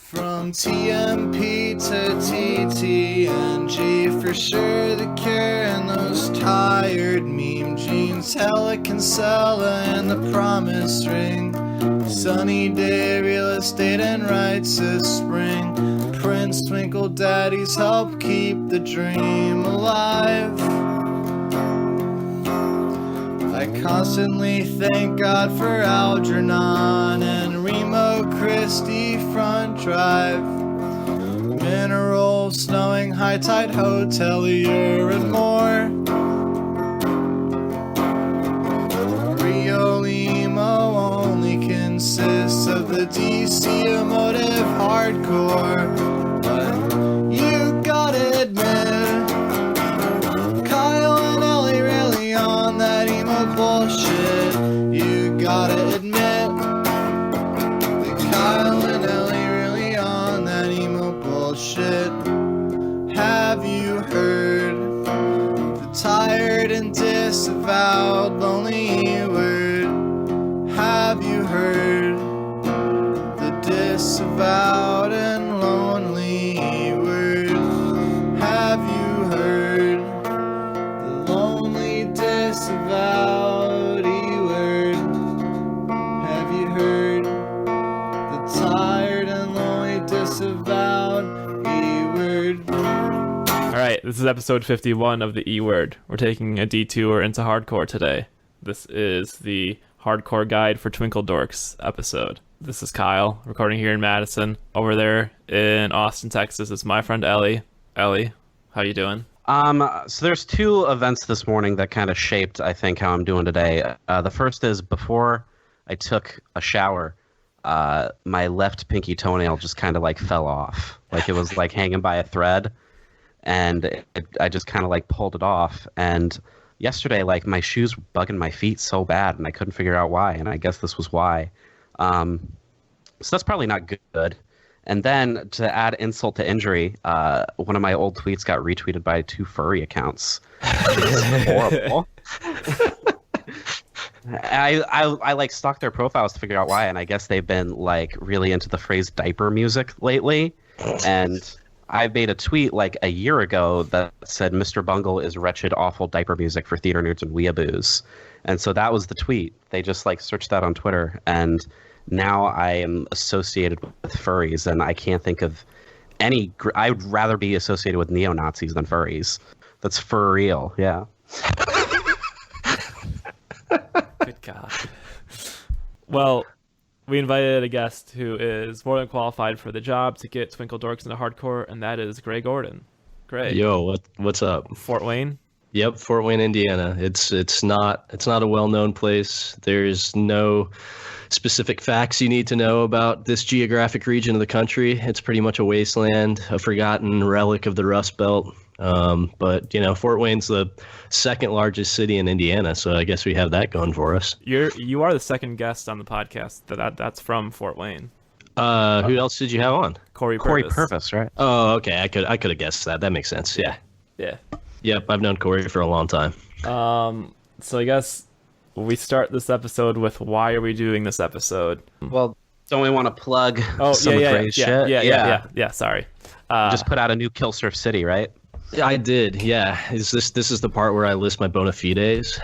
From TMP to TTNG, for sure the cure and those tired meme jeans. Hella Kinsella and the promise ring. Sunny day, real estate and rights this spring. Prince Twinkle Daddies help keep the dream alive. I constantly thank God for Algernon and Remo Christie Front Drive. Mineral, snowing, high tide hotelier and more. Real emo only consists of the DC emotive hardcore. But you gotta admit, Kyle and Ellie really on that emo bullshit. You gotta admit that Kyle and Ellie really on that emo bullshit. Have you heard the tired and disavowed lonely word? Have you heard the disavowed and lonely word? Have you heard the lonely disavowed word? Have you heard the tired and lonely disavowed word? All right, this is episode 51 of the E-Word. We're taking a detour into hardcore today. This is the hardcore guide for Twinkledorks episode. This is Kyle, recording here in Madison. Over there in Austin, Texas, is my friend Ellie. Ellie, how you doing? So there's two events this morning that kind of shaped, I think, how I'm doing today. The first is before I took a shower, my left pinky toenail just kind of like fell off. Like it was like hanging by a thread. And I just kind of like pulled it off. And yesterday, like my shoes were bugging my feet so bad, and I couldn't figure out why. And I guess this was why. So that's probably not good. And then to add insult to injury, one of my old tweets got retweeted by 2 furry accounts. It's horrible. I like stalked their profiles to figure out why, and I guess they've been like really into the phrase diaper music lately. And I made a tweet like a year ago that said Mr. Bungle is wretched, awful diaper music for theater nerds and weeaboos. And so that was the tweet. They just like searched that on Twitter, and now I am associated with furries, and I can't think of any. I would rather be associated with neo-Nazis than furries. That's for real, yeah. Good God. Well, we invited a guest who is more than qualified for the job to get Twinkledorks into hardcore, and that is Gray Gordon. Gray. Yo, what's up? Fort Wayne? Yep, Fort Wayne, Indiana. It's not a well-known place. There's no specific facts you need to know about this geographic region of the country. It's pretty much a wasteland, a forgotten relic of the Rust Belt. But you know, Fort Wayne's the second largest city in Indiana, so I guess we have that going for us. You are the second guest on the podcast that's from Fort Wayne. Who else did you have on? Corey Purvis, right? Oh, okay. I could have guessed that. That makes sense. Yeah. Yep, I've known Corey for a long time. So I guess we start this episode with why are we doing this episode? Well, don't we want to plug some Gray's shit? Yeah. Sorry. Just put out a new Kill Surf City, right? I did, yeah. This is the part where I list my bona fides?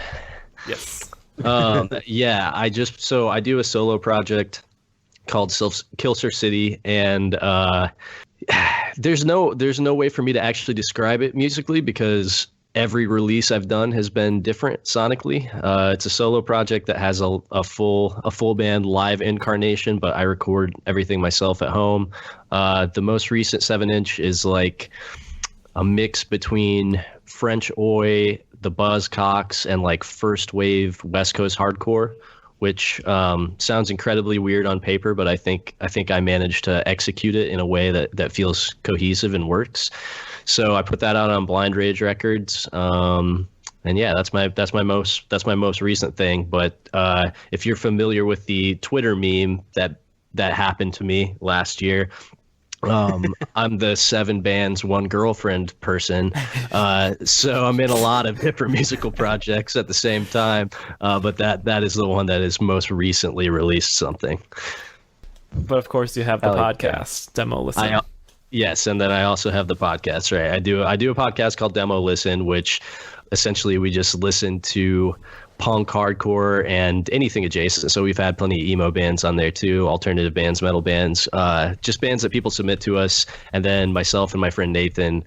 Yes. Yeah, I do a solo project called Kill Surf City, and there's no way for me to actually describe it musically because every release I've done has been different sonically. It's a solo project that has a full band live incarnation, but I record everything myself at home. The most recent 7-inch is like a mix between French Oi, the Buzzcocks, and like first wave West Coast hardcore, which sounds incredibly weird on paper, but I think I managed to execute it in a way that feels cohesive and works. So I put that out on Blind Rage Records. And yeah, that's my most recent thing. But if you're familiar with the Twitter meme that happened to me last year, I'm the 7 bands, 1 girlfriend person. So I'm in a lot of different musical projects at the same time. But that is the one that is most recently released something. But of course, you have the podcast, Demo Listen. Yes, and then I also have the podcast, right? I do a podcast called Demo Listen, which essentially we just listen to punk, hardcore, and anything adjacent. So we've had plenty of emo bands on there too, alternative bands, metal bands, just bands that people submit to us. And then myself and my friend Nathan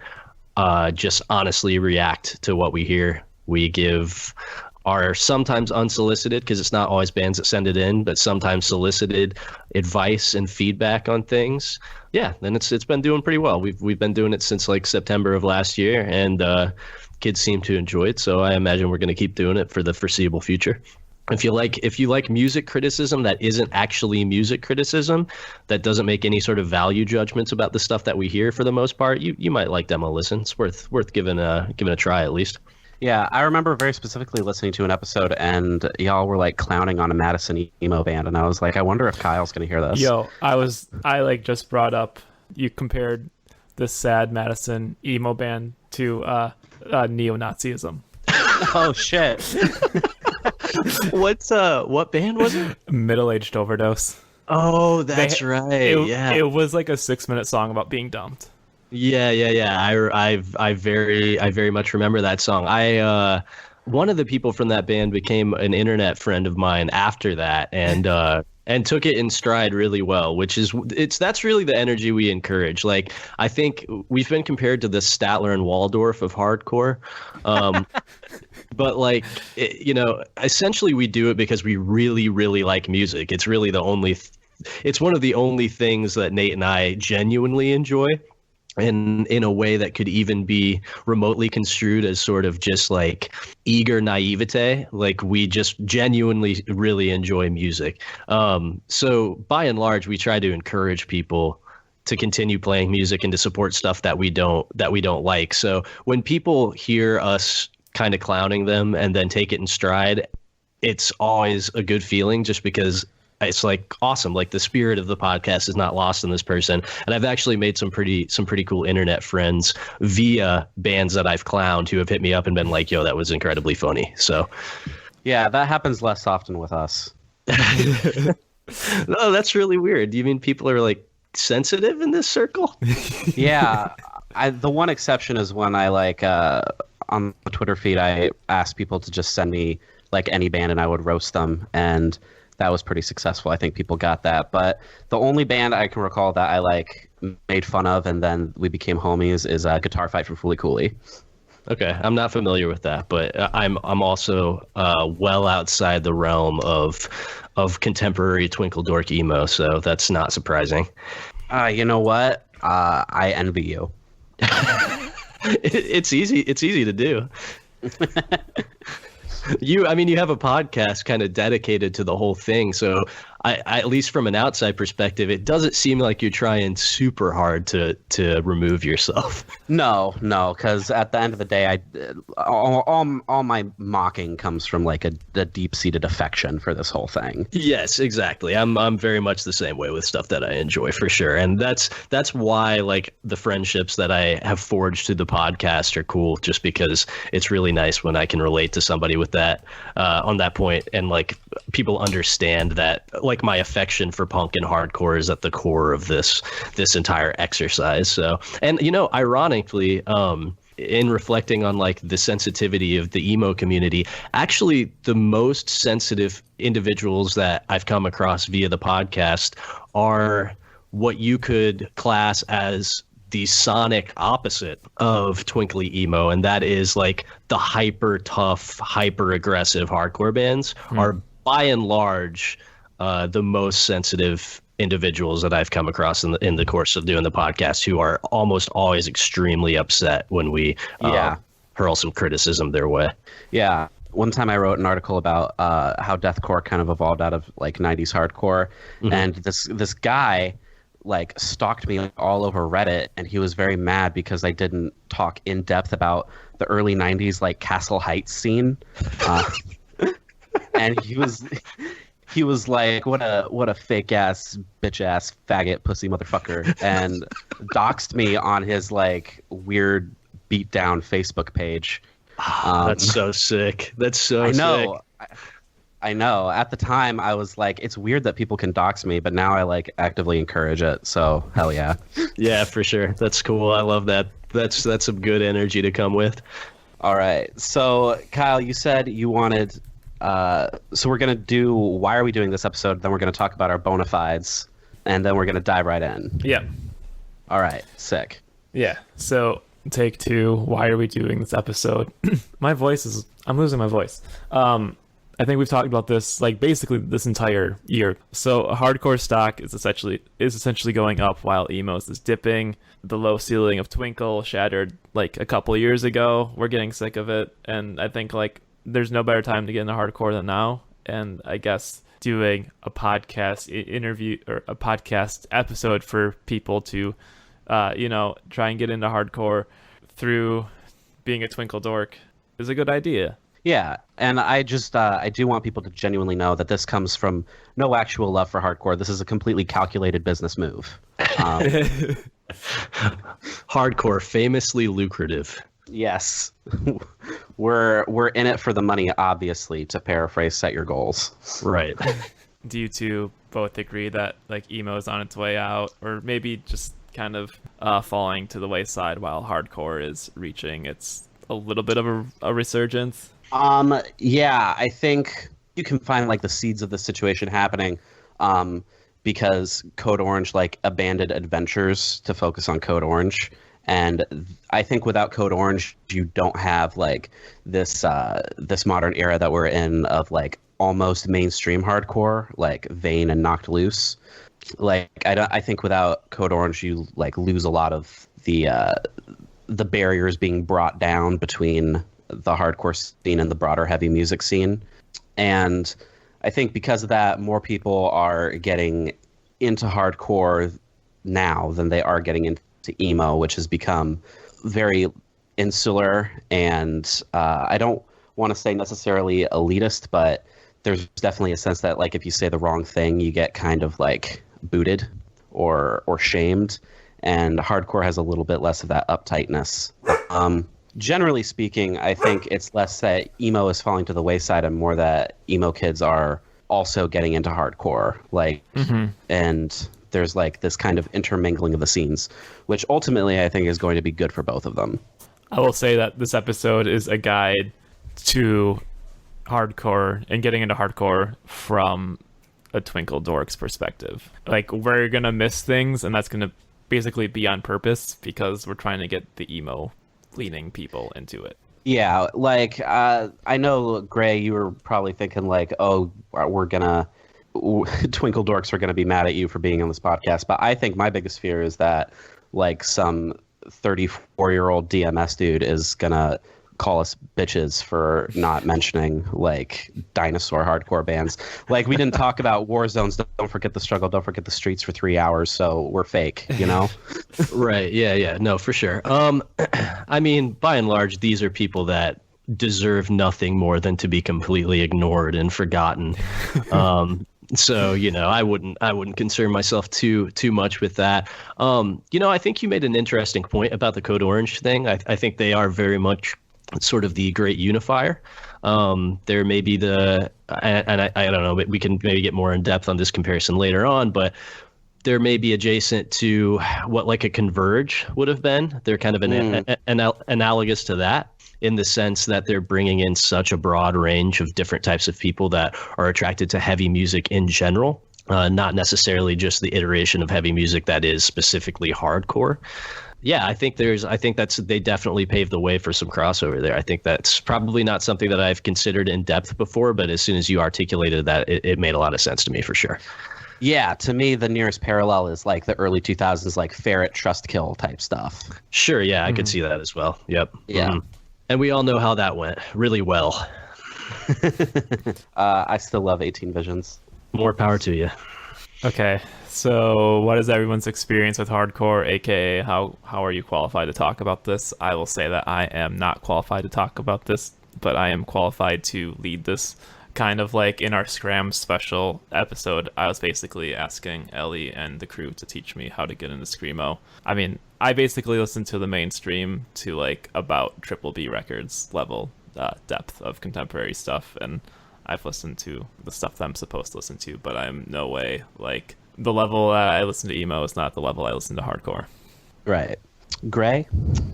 just honestly react to what we hear. We give our sometimes unsolicited, because it's not always bands that send it in, but sometimes solicited advice and feedback on things. Yeah, and it's been doing pretty well. We've been doing it since like September of last year, and kids seem to enjoy it. So I imagine we're going to keep doing it for the foreseeable future. If you like music criticism that isn't actually music criticism, that doesn't make any sort of value judgments about the stuff that we hear for the most part, you might like Demo Listen. It's worth giving a try at least. Yeah, I remember very specifically listening to an episode, and y'all were like clowning on a Madison emo band, and I was like, I wonder if Kyle's gonna hear this. Yo, I like just brought up, you compared this sad Madison emo band to neo-Nazism. Oh shit! What band was it? Middle-aged overdose. Oh, that's right. It was like a 6-minute song about being dumped. Yeah. I very much remember that song. One of the people from that band became an internet friend of mine after that, and took it in stride really well, that's really the energy we encourage. Like, I think we've been compared to the Statler and Waldorf of hardcore. But like, essentially we do it because we really, really like music. It's really it's one of the only things that Nate and I genuinely enjoy. And in a way that could even be remotely construed as sort of just like eager naivete. Like, we just genuinely really enjoy music. So by and large, we try to encourage people to continue playing music and to support stuff that we don't like. So when people hear us kind of clowning them and then take it in stride, it's always a good feeling, just because it's like awesome. Like, the spirit of the podcast is not lost in this person. And I've actually made some pretty cool internet friends via bands that I've clowned who have hit me up and been like, yo, that was incredibly funny. So yeah, that happens less often with us. No, that's really weird. Do you mean people are like sensitive in this circle? Yeah. The one exception is when I on the Twitter feed, I asked people to just send me like any band and I would roast them, and that was pretty successful. I think people got that. But the only band I can recall that I made fun of and then we became homies is Guitar Fight from Fooly Cooley. Okay, I'm not familiar with that, but I'm also well outside the realm of contemporary Twinkledork emo, so that's not surprising. You know what? I envy you. It's easy to do. You have a podcast kind of dedicated to the whole thing, so I at least from an outside perspective, it doesn't seem like you're trying super hard to remove yourself. No, because at the end of the day, all my mocking comes from like a deep-seated affection for this whole thing. Yes, exactly. I'm very much the same way with stuff that I enjoy, for sure, and that's why like the friendships that I have forged through the podcast are cool, just because it's really nice when I can relate to somebody with that on that point, and like people understand that like my affection for punk and hardcore is at the core of this entire exercise. So, and ironically, in reflecting on like the sensitivity of the emo community, actually the most sensitive individuals that I've come across via the podcast are what you could class as the sonic opposite of twinkly emo, and that is like the hyper tough, hyper aggressive hardcore bands are by and large the most sensitive individuals that I've come across in the course of doing the podcast, who are almost always extremely upset when we hurl some criticism their way. Yeah. One time I wrote an article about how deathcore kind of evolved out of like 90s hardcore, and this guy like stalked me all over Reddit, and he was very mad because I didn't talk in depth about the early 90s like Castle Heights scene. And he was like, what a fake ass bitch ass faggot pussy motherfucker, and doxed me on his like weird beat down Facebook page. That's so sick. That's so sick. I know. I know. At the time, I was like, it's weird that people can dox me, but now I like actively encourage it. So hell yeah. Yeah, for sure. That's cool. I love that. That's some good energy to come with. All right. So Kyle, you said you wanted. So we're gonna do. Why are we doing this episode? Then we're gonna talk about our bona fides, and then we're gonna dive right in. Yeah. All right. Sick. Yeah. So take two. Why are we doing this episode? I'm losing my voice. I think we've talked about this like basically this entire year. So hardcore stock is essentially going up while emos is dipping. The low ceiling of Twinkle shattered like a couple years ago. We're getting sick of it, and I think like there's no better time to get into hardcore than now. And I guess doing a podcast interview or a podcast episode for people to try and get into hardcore through being a Twinkledork is a good idea. Yeah, and I just I do want people to genuinely know that this comes from no actual love for hardcore. This is a completely calculated business move. Hardcore, famously lucrative. Yes, we're in it for the money, obviously. To paraphrase, set your goals. Right. Do you two both agree that like emo is on its way out, or maybe just kind of falling to the wayside while hardcore is reaching its a little bit of a resurgence? Yeah, I think you can find like the seeds of the situation happening, because Code Orange like abandoned adventures to focus on Code Orange, and I think without Code Orange, you don't have like this modern era that we're in of like almost mainstream hardcore, like Vane and Knocked Loose. Like I think without Code Orange, you like lose a lot of the barriers being brought down between the hardcore scene and the broader heavy music scene. And I think because of that, more people are getting into hardcore now than they are getting into emo, which has become very insular and I don't want to say necessarily elitist, but there's definitely a sense that like if you say the wrong thing, you get kind of like booted or shamed, and hardcore has a little bit less of that uptightness. Generally speaking, I think it's less that emo is falling to the wayside and more that emo kids are also getting into hardcore. Like, and there's like this kind of intermingling of the scenes, which ultimately I think is going to be good for both of them. I will say that this episode is a guide to hardcore and getting into hardcore from a Twinkledork's perspective. Like, we're going to miss things, and that's going to basically be on purpose because we're trying to get the emo leaning people into it. Yeah, like I know, Gray, you were probably thinking like, oh, Twinkledorks are gonna be mad at you for being on this podcast, but I think my biggest fear is that like some 34-year-old DMS dude is gonna call us bitches for not mentioning like dinosaur hardcore bands. Like, we didn't talk about war zones. Don't forget the struggle. Don't forget the streets for 3 hours. So we're fake, you know? Right. Yeah. No, for sure. I mean, by and large, these are people that deserve nothing more than to be completely ignored and forgotten. So, I wouldn't concern myself too much with that. I think you made an interesting point about the Code Orange thing. I think they are very much sort of the great unifier. There may be I don't know, we can maybe get more in depth on this comparison later on, but there may be adjacent to what like a Converge would have been. They're kind of analogous to that in the sense that they're bringing in such a broad range of different types of people that are attracted to heavy music in general, not necessarily just the iteration of heavy music that is specifically hardcore. Yeah, I think they definitely paved the way for some crossover there. I think that's probably not something that I've considered in depth before, but as soon as you articulated that, it made a lot of sense to me for sure. Yeah, to me, the nearest parallel is like the early 2000s, like Ferret Trust Kill type stuff. Sure, yeah, I could see that as well. Yep. Yeah. Mm-hmm. And we all know how that went really well. I still love 18 Visions. More power to you. Okay, so what is everyone's experience with hardcore, aka how are you qualified to talk about this? I will say that I am not qualified to talk about this, but I am qualified to lead this. Kind of like in our Scram special episode, I was basically asking Ellie and the crew to teach me how to get into Screamo. I mean, I basically listened to the mainstream to like about Triple B Records level depth of contemporary stuff, and I've listened to the stuff that I'm supposed to listen to, but I'm no way like the level that I listen to emo is not the level I listen to hardcore. Right. Gray?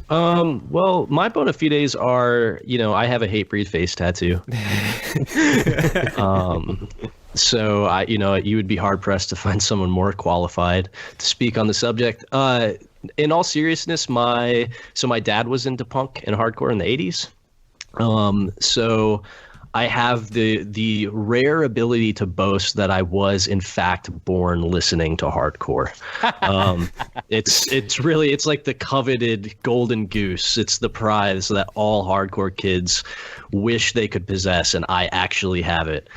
Well, my bona fides are, I have a Hatebreed face tattoo. So you would be hard pressed to find someone more qualified to speak on the subject. In all seriousness, my dad was into punk and hardcore in the 80s. So I have the rare ability to boast that I was in fact born listening to hardcore. It's like the coveted golden goose. It's the prize that all hardcore kids wish they could possess, and I actually have it.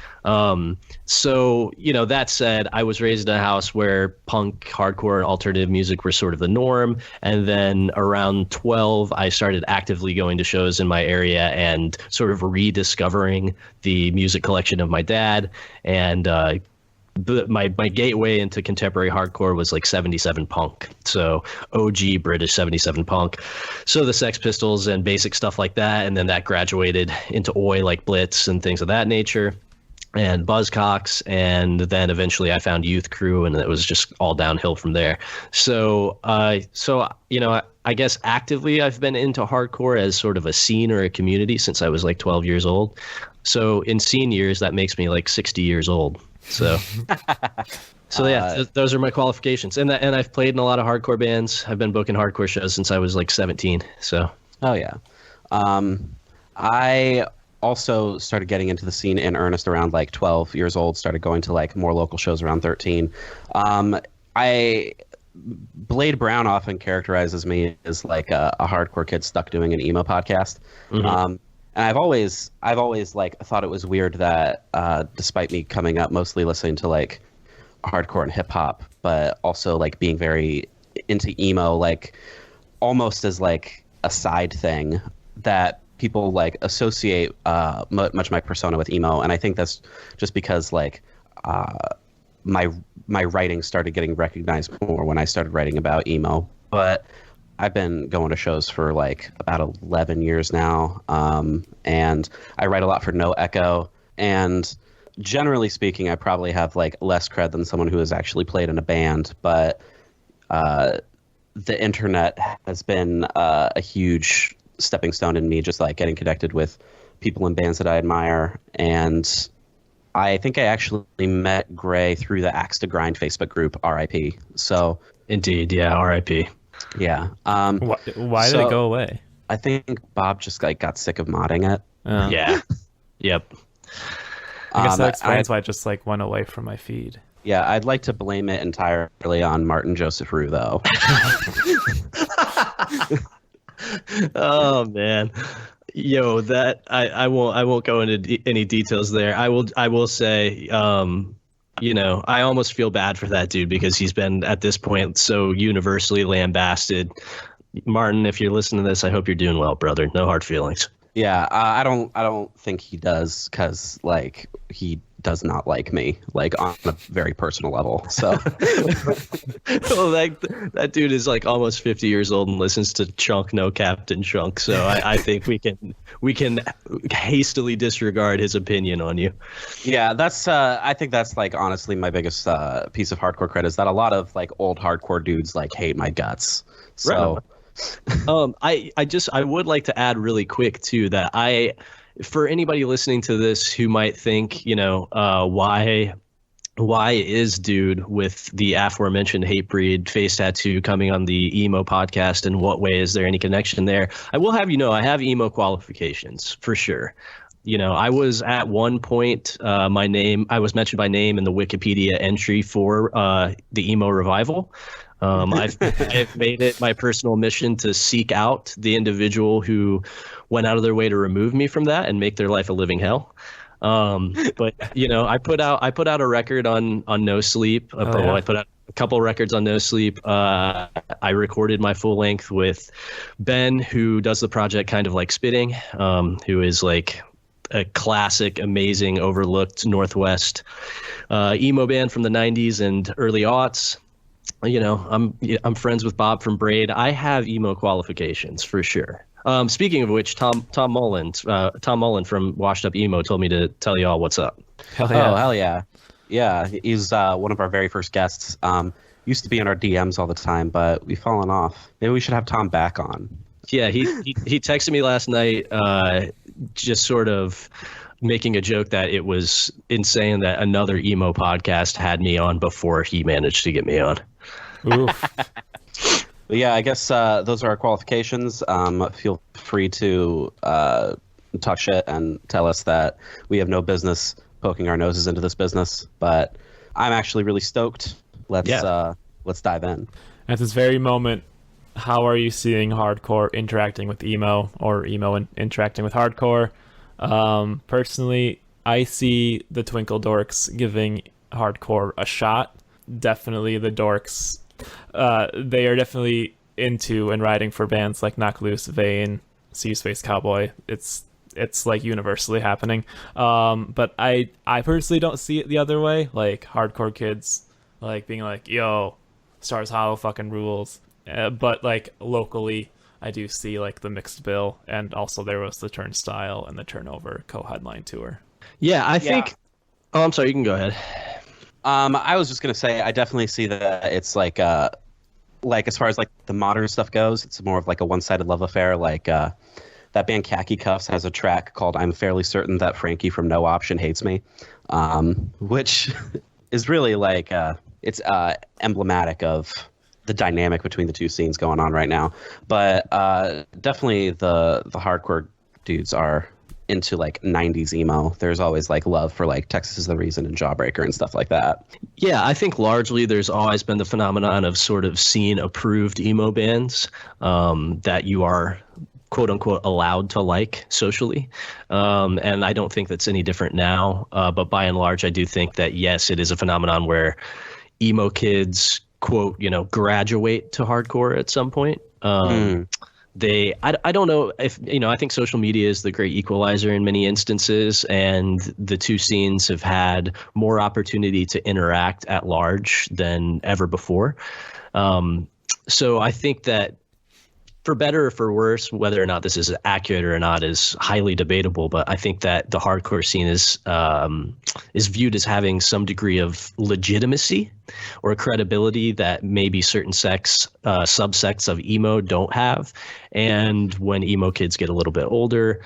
So, that said, I was raised in a house where punk, hardcore, and alternative music were sort of the norm. And then around 12, I started actively going to shows in my area and sort of rediscovering the music collection of my dad. And my gateway into contemporary hardcore was like 77 punk. So OG British 77 punk. So the Sex Pistols and basic stuff like that. And then that graduated into oi like Blitz and things of that nature. And Buzzcocks, and then eventually I found Youth Crew, and it was just all downhill from there. So I guess actively I've been into hardcore as sort of a scene or a community since I was like 12 years old. So in scene years, that makes me like 60 years old. So, those are my qualifications. And I've played in a lot of hardcore bands. I've been booking hardcore shows since I was like 17. So. Oh yeah, I also started getting into the scene in earnest around like 12 years old, started going to like more local shows around 13. Blade Brown often characterizes me as like a hardcore kid stuck doing an emo podcast. Mm-hmm. And I've always like thought it was weird that despite me coming up mostly listening to like hardcore and hip hop, but also like being very into emo, like almost as like a side thing, that people like associate much my persona with emo. And I think that's just because like my writing started getting recognized more when I started writing about emo. But I've been going to shows for like about 11 years now, and I write a lot for No Echo. And generally speaking, I probably have like less cred than someone who has actually played in a band. But the internet has been a huge stepping stone in me, just like getting connected with people in bands that I admire. And I think I actually met Gray through the Axe to Grind Facebook group, RIP. So indeed, yeah, RIP. Yeah. Why did it go away? I think Bob just like got sick of modding it. Yeah. Yep. I guess that explains why it just like went away from my feed. Yeah, I'd like to blame it entirely on Martin Joseph Rue, though. Oh man, that I won't go into any details there. I will say, I almost feel bad for that dude because he's been at this point so universally lambasted. Martin, if you're listening to this, I hope you're doing well, brother. No hard feelings. Yeah, I don't think he does, because like he does not like me, like on a very personal level. So well, that dude is like almost 50 years old and listens to Chunk, no Captain Chunk. So I think we can hastily disregard his opinion on you. Yeah, that's I think that's like honestly my biggest piece of hardcore credit is that a lot of like old hardcore dudes like hate my guts. So I would like to add really quick too that for anybody listening to this who might think, why is dude with the aforementioned Hatebreed face tattoo coming on the emo podcast, and what way is there any connection there? I will have I have emo qualifications for sure. I was at one point, I was mentioned by name in the Wikipedia entry for the emo revival. I've made it my personal mission to seek out the individual who went out of their way to remove me from that and make their life a living hell. But I put out a record on No Sleep. I put out a couple records on No Sleep. I recorded my full length with Ben, who does the project Kind of Like Spitting, who is like a classic, amazing, overlooked Northwest emo band from the 90s and early aughts. I'm friends with Bob from Braid. I have emo qualifications for sure. Speaking of which, Tom Mullen from Washed Up Emo told me to tell y'all what's up. Hell yeah. Oh, hell yeah. Yeah, he's one of our very first guests. Used to be in our DMs all the time, but we've fallen off. Maybe we should have Tom back on. Yeah, he texted me last night, just sort of making a joke that it was insane that another emo podcast had me on before he managed to get me on. Oof. But yeah, I guess those are our qualifications. Feel free to talk shit and tell us that we have no business poking our noses into this business. But I'm actually really stoked. Let's dive in. At this very moment, how are you seeing hardcore interacting with emo, or emo interacting with hardcore? Personally, I see the Twinkledorks giving hardcore a shot. Definitely the dorks. They are definitely into and riding for bands like Knock Loose, Vane, See Space Cowboy. It's like universally happening. But I personally don't see it the other way. Like hardcore kids like being like, yo, Stars Hollow fucking rules. But like locally, I do see like the mixed bill, and also there was the Turnstile and the Turnover co-headline tour. Yeah, I think. Oh, I'm sorry. You can go ahead. I was just gonna say I definitely see that it's like as far as like the modern stuff goes, it's more of like a one-sided love affair. Like that band Khaki Cuffs has a track called "I'm Fairly Certain That Frankie from No Option Hates Me," which is really like it's emblematic of the dynamic between the two scenes going on right now. But definitely the hardcore dudes are into like 90s emo. There's always like love for like Texas Is the Reason and Jawbreaker and stuff like that. Yeah, I think largely there's always been the phenomenon of sort of scene approved emo bands that you are quote unquote allowed to like socially. And I don't think that's any different now. But by and large, I do think that, yes, it is a phenomenon where emo kids, quote, graduate to hardcore at some point. I don't know if, I think social media is the great equalizer in many instances, and the two scenes have had more opportunity to interact at large than ever before. So I think that, for better or for worse, whether or not this is accurate or not is highly debatable, but I think that the hardcore scene is viewed as having some degree of legitimacy or credibility that maybe certain subsects of emo don't have. And when emo kids get a little bit older,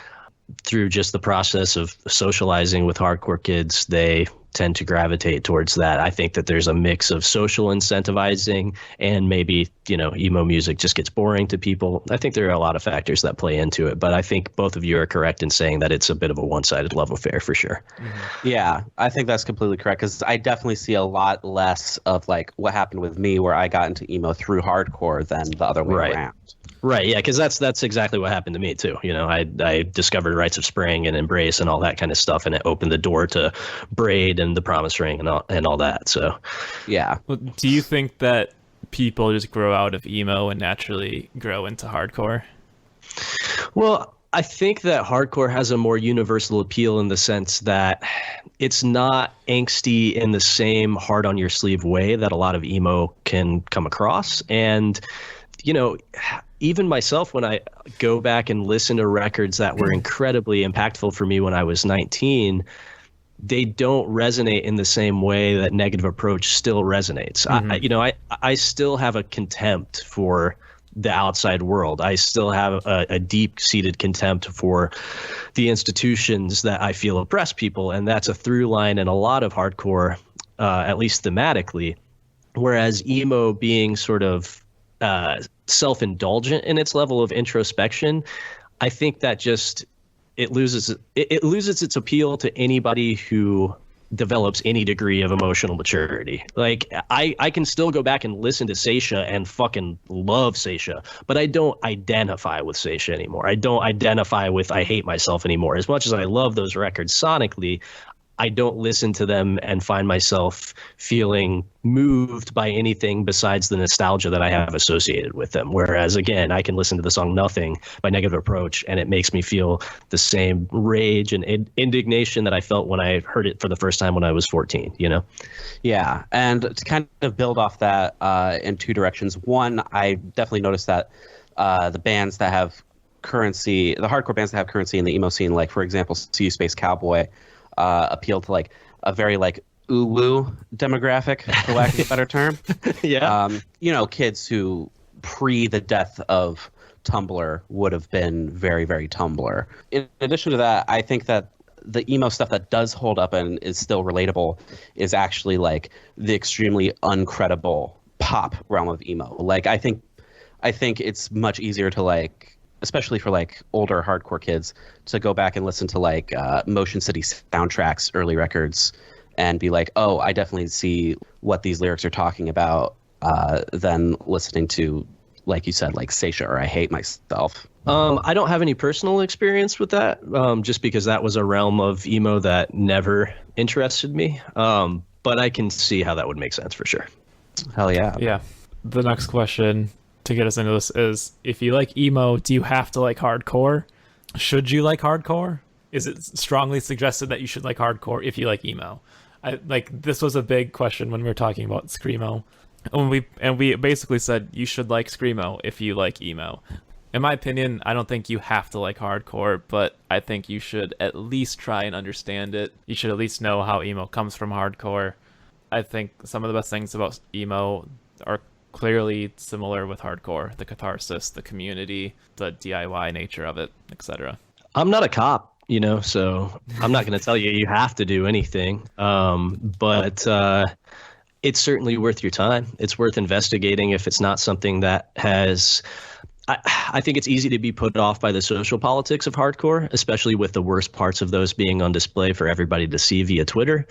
through just the process of socializing with hardcore kids, they tend to gravitate towards that. I think that there's a mix of social incentivizing and maybe, emo music just gets boring to people. I think there are a lot of factors that play into it, but I think both of you are correct in saying that it's a bit of a one-sided love affair for sure. Mm-hmm. Yeah, I think that's completely correct, because I definitely see a lot less of like what happened with me, where I got into emo through hardcore, than the other way around. Right, yeah, because that's exactly what happened to me too. I discovered Rites of Spring and Embrace and all that kind of stuff, and it opened the door to Braid and The Promise Ring and all that. So, yeah. Well, do you think that people just grow out of emo and naturally grow into hardcore? Well, I think that hardcore has a more universal appeal in the sense that it's not angsty in the same hard on your sleeve way that a lot of emo can come across. And even myself, when I go back and listen to records that were incredibly impactful for me when I was 19, they don't resonate in the same way that Negative Approach still resonates. Mm-hmm. I still have a contempt for the outside world. I still have a deep-seated contempt for the institutions that I feel oppress people, and that's a through line in a lot of hardcore, at least thematically. Whereas emo being sort of self-indulgent in its level of introspection, I think that just it loses its appeal to anybody who develops any degree of emotional maturity. Like I can still go back and listen to Seisha and fucking love Seisha, but I don't identify with Seisha anymore. I don't identify with I Hate Myself anymore. As much as I love those records sonically, I don't listen to them and find myself feeling moved by anything besides the nostalgia that I have associated with them. Whereas, again, I can listen to the song Nothing by Negative Approach, and it makes me feel the same rage and indignation that I felt when I heard it for the first time when I was 14, Yeah, and to kind of build off that in two directions. One, I definitely noticed that the bands that have currency, the hardcore bands that have currency in the emo scene, like for example, See You Space Cowboy, appeal to like a very like ooh-woo demographic, for lack of a better term. Yeah. You know, kids who pre the death of Tumblr would have been very, very Tumblr. In addition to that, I think that the emo stuff that does hold up and is still relatable is actually like the extremely uncredible pop realm of emo. Like I think it's much easier to like, especially for like older hardcore kids, to go back and listen to like Motion City Soundtrack's early records and be like, oh, I definitely see what these lyrics are talking about, than listening to, like you said, like Seisha or I Hate Myself. I don't have any personal experience with that, just because that was a realm of emo that never interested me. But I can see how that would make sense for sure. Hell yeah. Yeah. The next question to get us into this is, if you like emo, do you have to like hardcore? Should you like hardcore? Is it strongly suggested that you should like hardcore if you like emo? This was a big question when we were talking about screamo. And we basically said you should like screamo if you like emo. In my opinion, I don't think you have to like hardcore, but I think you should at least try and understand it. You should at least know how emo comes from hardcore. I think some of the best things about emo are clearly similar with hardcore: the catharsis, the community, the DIY nature of it, etc. I'm not a cop, so I'm not going to tell you you have to do anything. But it's certainly worth your time. It's worth investigating if it's not something that has... I think it's easy to be put off by the social politics of hardcore, especially with the worst parts of those being on display for everybody to see via Twitter.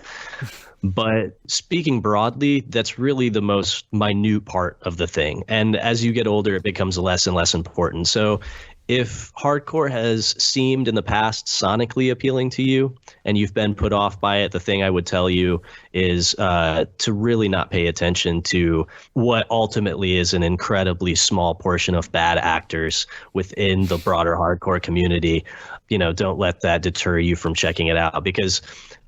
But speaking broadly, that's really the most minute part of the thing. And as you get older, it becomes less and less important. So if hardcore has seemed in the past sonically appealing to you and you've been put off by it, the thing I would tell you is to really not pay attention to what ultimately is an incredibly small portion of bad actors within the broader hardcore community. Don't let that deter you from checking it out, because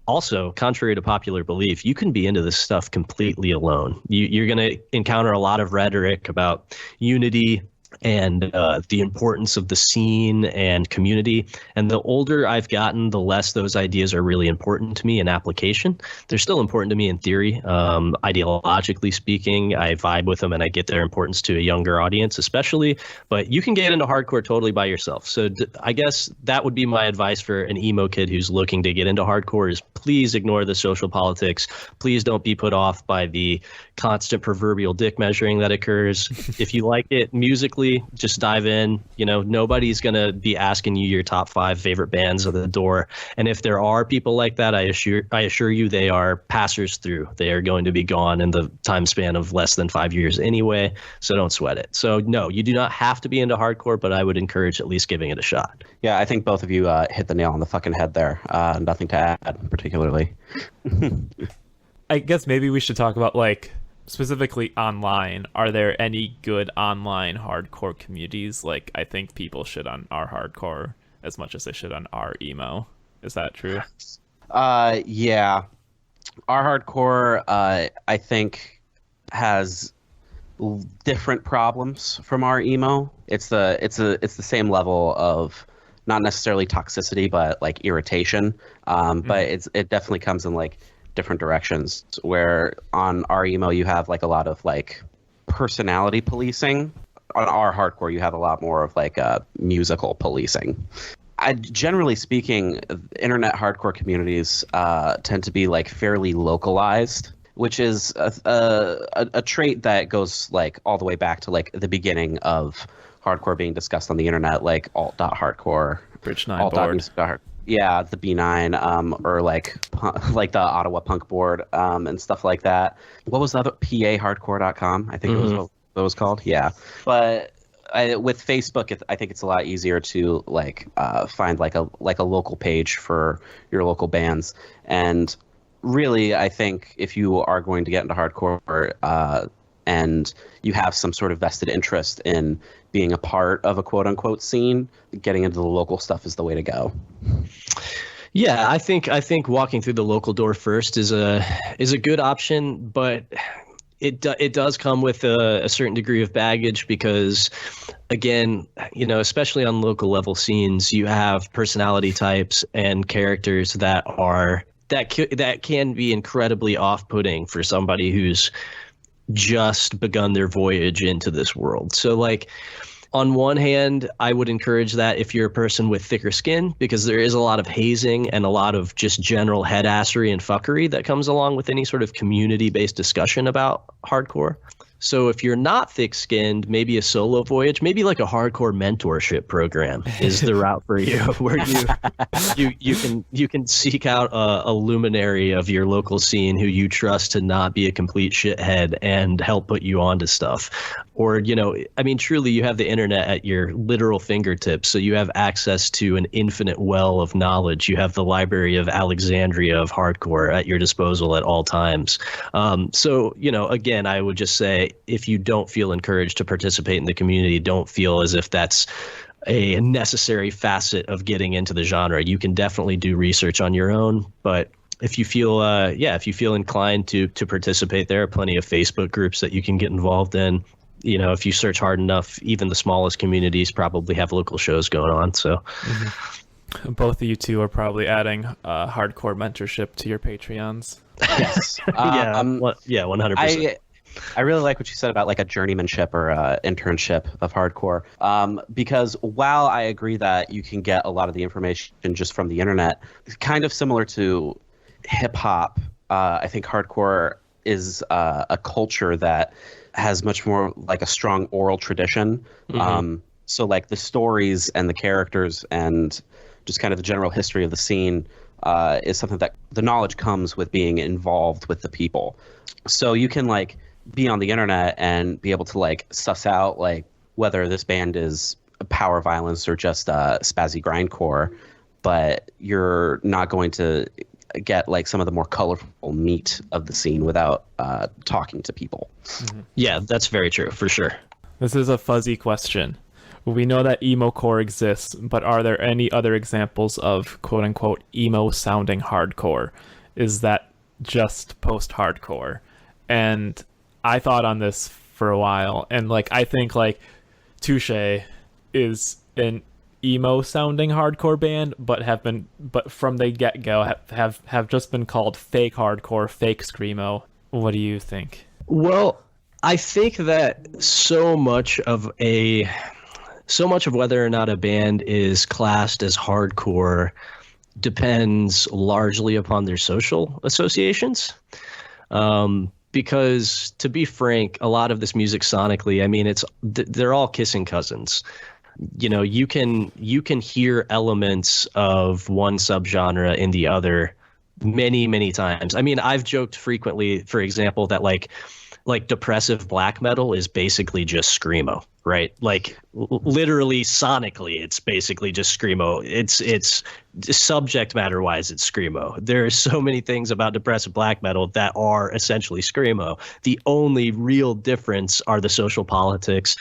also, contrary to popular belief, you can be into this stuff completely alone. You're going to encounter a lot of rhetoric about unity and the importance of the scene and community. And the older I've gotten, the less those ideas are really important to me in application. They're still important to me in theory. Ideologically speaking, I vibe with them and I get their importance to a younger audience especially. But you can get into hardcore totally by yourself. So I guess that would be my advice for an emo kid who's looking to get into hardcore is please ignore the social politics. Please don't be put off by the constant proverbial dick measuring that occurs. If you like it musically, just dive in. Nobody's going to be asking you your top 5 favorite bands at the door. And if there are people like that, I assure you they are passers through. They are going to be gone in the time span of less than 5 years anyway. So don't sweat it. So no, you do not have to be into hardcore, but I would encourage at least giving it a shot. Yeah, I think both of you hit the nail on the fucking head there. Nothing to add particularly. I guess maybe we should talk about specifically online. Are there any good online hardcore communities? I think people shit on our hardcore as much as they shit on our emo. Is that true? Yeah. Our hardcore, I think, has different problems from our emo. It's the same level of not necessarily toxicity, but irritation. But it definitely comes in different directions, where on our emo you have a lot of personality policing. On our hardcore you have a lot more of musical policing. Generally speaking, internet hardcore communities tend to be fairly localized, which is a trait that goes all the way back to the beginning of hardcore being discussed on the internet, alt.hardcore, Bridge 9 board. Yeah, the B9, or the Ottawa punk board, and stuff like that. What was the other? PAHardcore.com, I think it was what it was called. Yeah, but with Facebook, I think it's a lot easier to find a local page for your local bands. And really, I think if you are going to get into hardcore, and you have some sort of vested interest in being a part of a quote-unquote scene, getting into the local stuff is the way to go. Yeah, I think walking through the local door first is a good option, but it does come with a certain degree of baggage, because again, especially on local level scenes, you have personality types and characters that can be incredibly off-putting for somebody who's just begun their voyage into this world. So like, on one hand, I would encourage that if you're a person with thicker skin, because there is a lot of hazing and a lot of just general headassery and fuckery that comes along with any sort of community-based discussion about hardcore. So if you're not thick-skinned, maybe a solo voyage, maybe like a hardcore mentorship program is the route for you, where you can seek out a luminary of your local scene who you trust to not be a complete shithead and help put you onto stuff. Or, truly you have the internet at your literal fingertips, so you have access to an infinite well of knowledge. You have the Library of Alexandria of hardcore at your disposal at all times. So, again, I would just say, if you don't feel encouraged to participate in the community, don't feel as if that's a necessary facet of getting into the genre. You can definitely do research on your own, but if you feel inclined to participate, there are plenty of Facebook groups that you can get involved in. If you search hard enough, even the smallest communities probably have local shows going on. So both of you two are probably adding hardcore mentorship to your Patreons. Yes. 100%. I really like what you said about like a journeymanship or internship of hardcore, because while I agree that you can get a lot of the information just from the internet, kind of similar to hip hop, I think hardcore is a culture that has much more like a strong oral tradition. So like the stories and the characters and just kind of the general history of the scene is something that the knowledge comes with being involved with the people. So you can like be on the internet and be able to like suss out like whether this band is power violence or just spazzy grindcore, but you're not going to get like some of the more colorful meat of the scene without talking to people. Yeah, that's very true, for sure. This is a fuzzy question. We know that emo core exists, but are there any other examples of quote unquote emo sounding hardcore? Is that just post hardcore? And I thought on this for a while, and like I think like Touche is an emo sounding hardcore band, but from the get-go have just been called fake hardcore, fake screamo. What do you think? Well, I think that so much of whether or not a band is classed as hardcore depends largely upon their social associations. Because to be frank, a lot of this music sonically, I mean, they're all kissing cousins. You can hear elements of one subgenre in the other many, many times. I mean, I've joked frequently, for example, that like depressive black metal is basically just screamo, right? Like literally sonically, it's basically just screamo. It's subject matter wise, it's screamo. There are so many things about depressive black metal that are essentially screamo. The only real difference are the social politics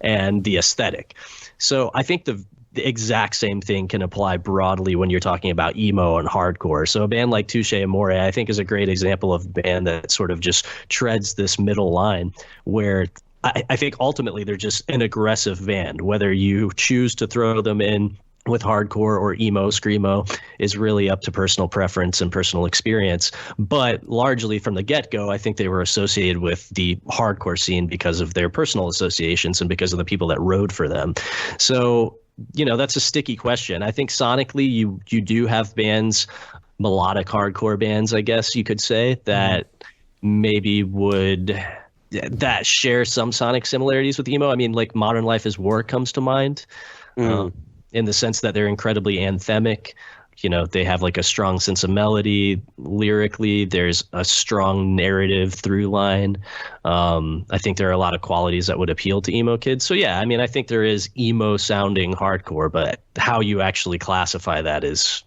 and the aesthetic. So I think the exact same thing can apply broadly when you're talking about emo and hardcore. So a band like Touche Amore, I think, is a great example of a band that sort of just treads this middle line where I think ultimately they're just an aggressive band. Whether you choose to throw them in with hardcore or emo, screamo is really up to personal preference and personal experience. But largely from the get-go, I think they were associated with the hardcore scene because of their personal associations and because of the people that rode for them. So, that's a sticky question. I think sonically you do have bands, melodic hardcore bands, I guess you could say, that maybe that share some sonic similarities with emo. I mean, like Modern Life is War comes to mind. In the sense that they're incredibly anthemic. They have like a strong sense of melody lyrically. There's a strong narrative through line. I think there are a lot of qualities that would appeal to emo kids. So yeah, I mean, I think there is emo sounding hardcore, but how you actually classify that is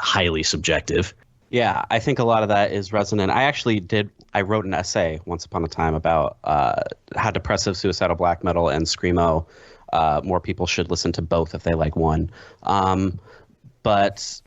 highly subjective. Yeah, I think a lot of that is resonant. I wrote an essay once upon a time about how depressive suicidal black metal and screamo, more people should listen to both if they like one. But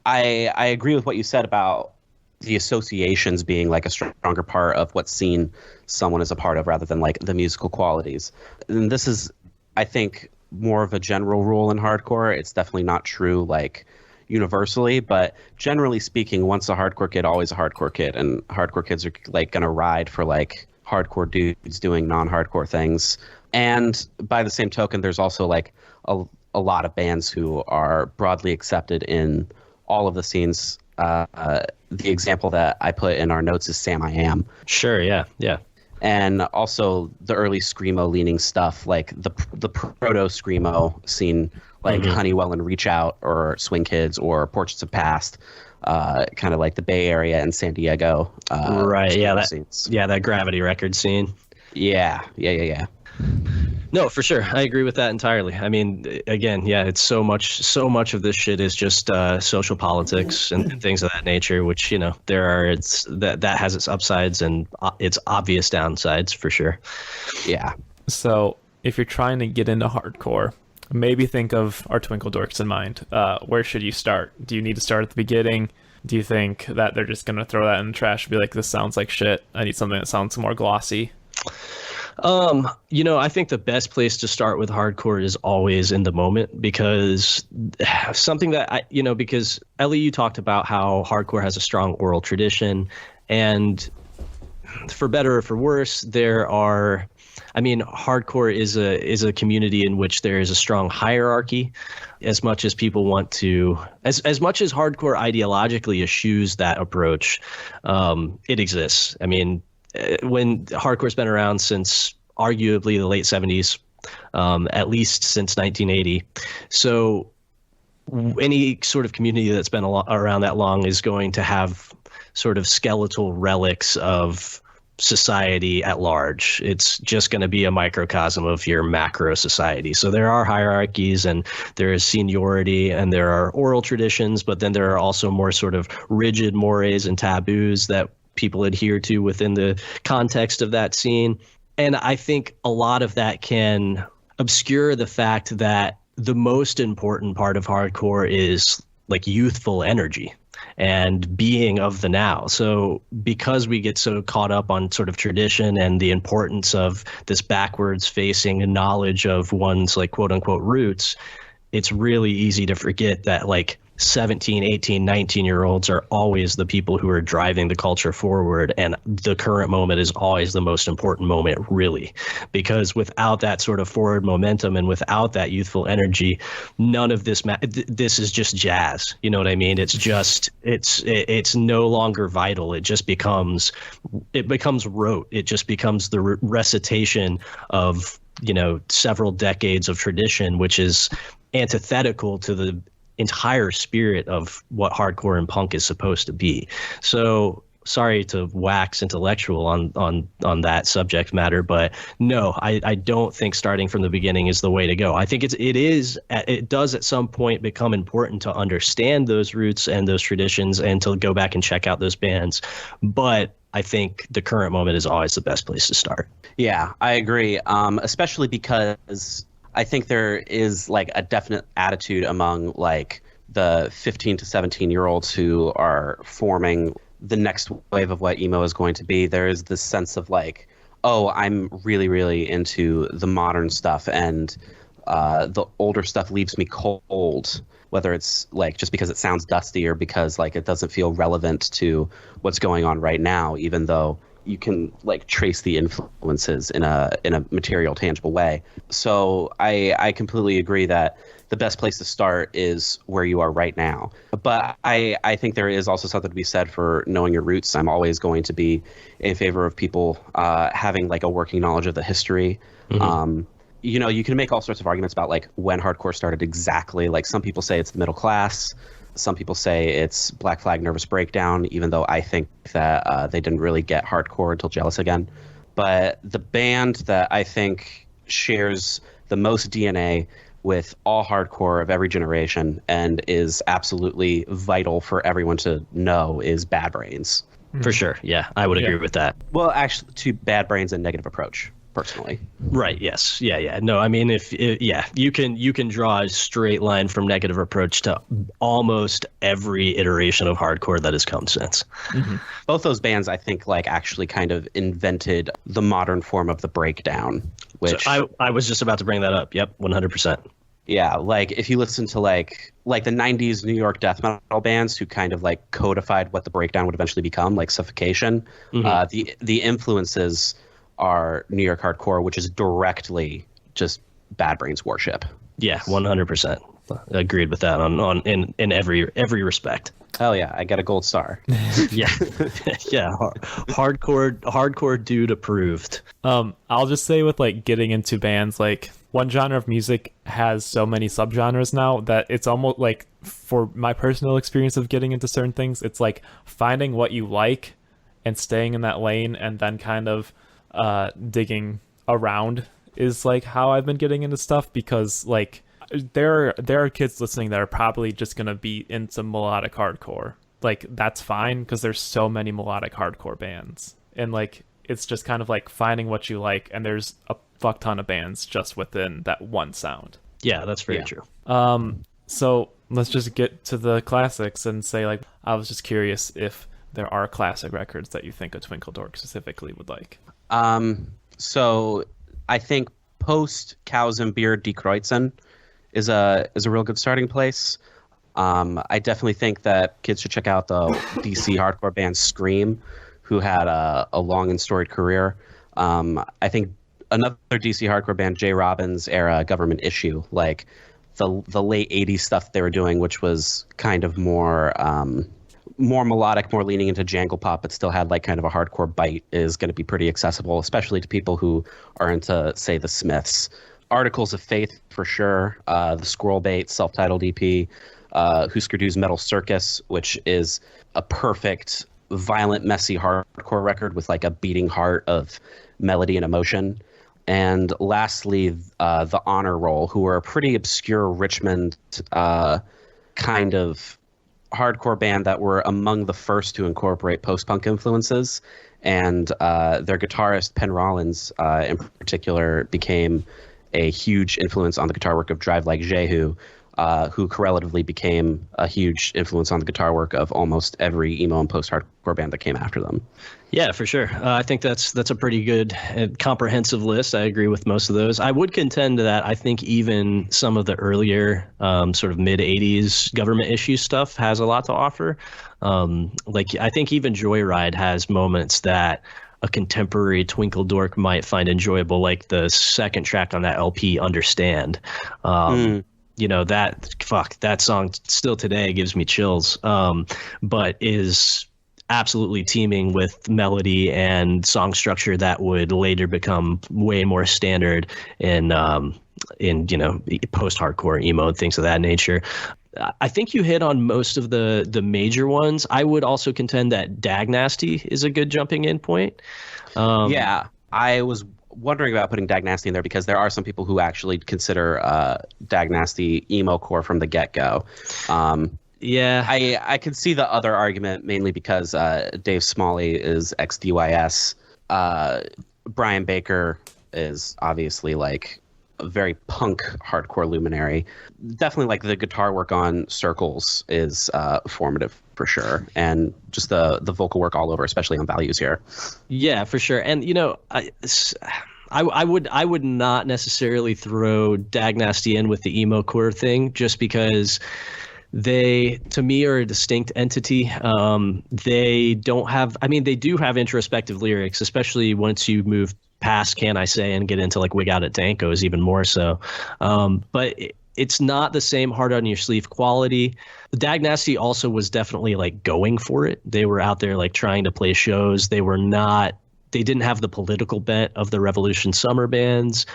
I agree with what you said about the associations being like a stronger part of what scene someone is a part of rather than like the musical qualities. And this is I think more of a general rule in hardcore. It's definitely not true like universally, but generally speaking, once a hardcore kid, always a hardcore kid, and hardcore kids are like gonna ride for like hardcore dudes doing non-hardcore things. And by the same token, there's also like a lot of bands who are broadly accepted in all of the scenes. The example that I put in our notes is Sam I Am. Sure, yeah. And also the early screamo leaning stuff, like the proto screamo scene, like Honeywell and Reach Out, or Swing Kids, or Portraits of Past, kind of like the Bay Area and San Diego. Right. Yeah. Scenes. That Gravity Records scene. Yeah. No, for sure. I agree with that entirely. I mean, again, yeah, it's so much of this shit is just social politics and things of that nature, which, you know, that has its upsides and its obvious downsides for sure. Yeah. So if you're trying to get into hardcore, maybe think of our Twinkledorks in mind. Where should you start? Do you need to start at the beginning? Do you think that they're just going to throw that in the trash and be like, this sounds like shit, I need something that sounds more glossy? You know, I think the best place to start with hardcore is always in the moment, because something that because Ellie, you talked about how hardcore has a strong oral tradition, and for better or for worse, hardcore is a community in which there is a strong hierarchy. As much as people want to, as much as hardcore ideologically eschews that approach, it exists. I mean, when hardcore's been around since arguably the late 70s, at least since 1980. So any sort of community that's been around that long is going to have sort of skeletal relics of society at large. It's just going to be a microcosm of your macro society. So there are hierarchies, and there is seniority, and there are oral traditions, but then there are also more sort of rigid mores and taboos that people adhere to within the context of that scene. And I think a lot of that can obscure the fact that the most important part of hardcore is like youthful energy and being of the now. So because we get so caught up on sort of tradition and the importance of this backwards facing knowledge of one's like quote unquote roots, it's really easy to forget that like 17, 18, 19-year-olds are always the people who are driving the culture forward, and the current moment is always the most important moment, really, because without that sort of forward momentum and without that youthful energy, none of this this is just jazz. You know what I mean? It's just it's no longer vital. It becomes rote. It just becomes the recitation of, you know, several decades of tradition, which is antithetical to the entire spirit of what hardcore and punk is supposed to be. So sorry to wax intellectual on that subject matter, but no, I don't think starting from the beginning is the way to go. I think it does at some point become important to understand those roots and those traditions and to go back and check out those bands. But I think the current moment is always the best place to start. Yeah, I agree. Especially because I think there is like a definite attitude among like the 15 to 17-year-olds who are forming the next wave of what emo is going to be. There is this sense of like, oh, I'm really, really into the modern stuff, and the older stuff leaves me cold, whether it's like just because it sounds dusty or because like it doesn't feel relevant to what's going on right now, even though you can like trace the influences in a material, tangible way. So I completely agree that the best place to start is where you are right now. But I think there is also something to be said for knowing your roots. I'm always going to be in favor of people having like a working knowledge of the history. Mm-hmm. You know, you can make all sorts of arguments about like when hardcore started exactly. Like some people say it's the middle class. Some people say it's Black Flag Nervous Breakdown, even though I think that they didn't really get hardcore until Jealous Again. But the band that I think shares the most DNA with all hardcore of every generation and is absolutely vital for everyone to know is Bad Brains. For sure. Yeah, I would agree with that. Well, actually, to Bad Brains and Negative Approach. personally. Right. Yes. Yeah. No, I mean, you can draw a straight line from Negative Approach to almost every iteration of hardcore that has come since. Mm-hmm. Both those bands, I think, like actually kind of invented the modern form of the breakdown. Which so I was just about to bring that up. Yep, 100%. Yeah, like if you listen to like the 90s New York death metal bands who kind of like codified what the breakdown would eventually become, like Suffocation, the influences are New York hardcore, which is directly just Bad Brains worship. Yeah, 100%. Agreed with that on in every respect. Hell yeah, I got a gold star. Yeah. Yeah, hardcore dude approved. I'll just say with like getting into bands, like one genre of music has so many subgenres now that it's almost like, for my personal experience of getting into certain things, it's like finding what you like and staying in that lane and then kind of digging around is like how I've been getting into stuff, because like there are kids listening that are probably just gonna be into melodic hardcore. Like that's fine because there's so many melodic hardcore bands, and like it's just kind of like finding what you like, and there's a fuck ton of bands just within that one sound. Yeah, that's very true. So let's just get to the classics and say, like, I was just curious if there are classic records that you think a Twinkledork specifically would like. So I think post Cows and Beer Die Kreuzen is a real good starting place. I definitely think that kids should check out the DC hardcore band Scream, who had a long and storied career. I think another DC hardcore band, J. Robbins era Government Issue, like the late 80s stuff they were doing, which was kind of more melodic, more leaning into jangle pop, but still had like kind of a hardcore bite, is going to be pretty accessible, especially to people who are into, say, the Smiths. Articles of Faith for sure, the Squirrel Bait self-titled EP, Husker Du's Metal Circus, which is a perfect, violent, messy hardcore record with like a beating heart of melody and emotion. And lastly, the Honor Roll, who are a pretty obscure Richmond kind of hardcore band that were among the first to incorporate post-punk influences. And their guitarist, Penn Rollins, in particular, became a huge influence on the guitar work of Drive Like Jehu, who correlatively became a huge influence on the guitar work of almost every emo and post-hardcore band that came after them. Yeah, for sure. I think that's a pretty good and comprehensive list. I agree with most of those. I would contend that I think even some of the earlier sort of mid-'80s Government Issue stuff has a lot to offer. Like I think even Joyride has moments that a contemporary Twinkledork might find enjoyable, like the second track on that LP, Understand. You know, that song still today gives me chills, but is absolutely teeming with melody and song structure that would later become way more standard in you know, post-hardcore emo and things of that nature. I think you hit on most of the major ones. I would also contend that Dag Nasty is a good jumping in point. Yeah, I was wondering about putting Dag Nasty in there because there are some people who actually consider Dag Nasty emo core from the get-go. Yeah, I could see the other argument mainly because Dave Smalley is ex-DYS. Brian Baker is obviously like a very punk hardcore luminary. Definitely like the guitar work on Circles is formative for sure, and just the vocal work all over, especially on Values here. Yeah, for sure. And you know, I would not necessarily throw Dag Nasty in with the emo core thing, just because they, to me, are a distinct entity. They don't have, I mean, they do have introspective lyrics, especially once you move past Can I Say and get into like Wig Out at Danko's even more so. But it's not the same hard on your sleeve quality. Dag Nasty also was definitely like going for it. They were out there like trying to play shows. They didn't have the political bent of the Revolution Summer bands.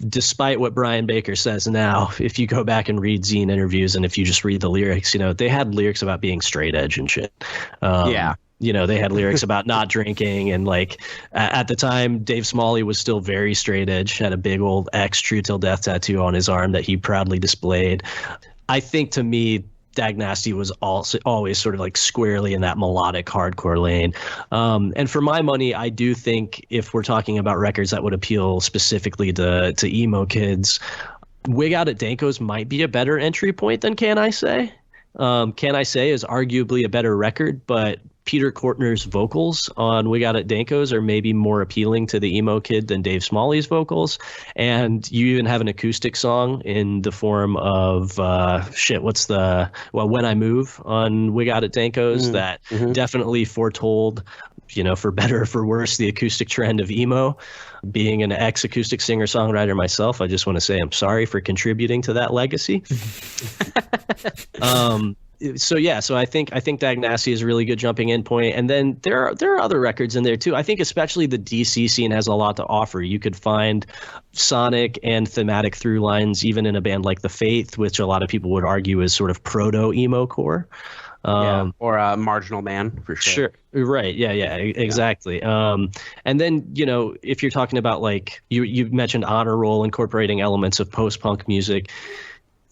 Despite what Brian Baker says now, if you go back and read zine interviews and if you just read the lyrics, you know, they had lyrics about being straight edge and shit. Yeah. You know, they had lyrics about not drinking, and like at the time, Dave Smalley was still very straight edge, had a big old X True Till Death tattoo on his arm that he proudly displayed. I think to me, Dag Nasty was also always sort of like squarely in that melodic hardcore lane. And for my money, I do think if we're talking about records that would appeal specifically to emo kids, Wig Out at Danko's might be a better entry point than Can I Say? Can I Say is arguably a better record, but Peter Kortner's vocals on Wig Out at Danko's are maybe more appealing to the emo kid than Dave Smalley's vocals. And you even have an acoustic song in the form of When I Move on Wig Out at Danko's that definitely foretold, for better or for worse, the acoustic trend of emo. Being an ex-acoustic singer-songwriter myself, I just want to say I'm sorry for contributing to that legacy. So I think Dag Nasty is a really good jumping in point. And then there are other records in there too. I think especially the DC scene has a lot to offer. You could find sonic and thematic through lines even in a band like The Faith, which a lot of people would argue is sort of proto-emo core. Or a Marginal Man, for sure. Sure. Right. Yeah, exactly. And then, if you're talking about like you mentioned Honor Roll incorporating elements of post-punk music.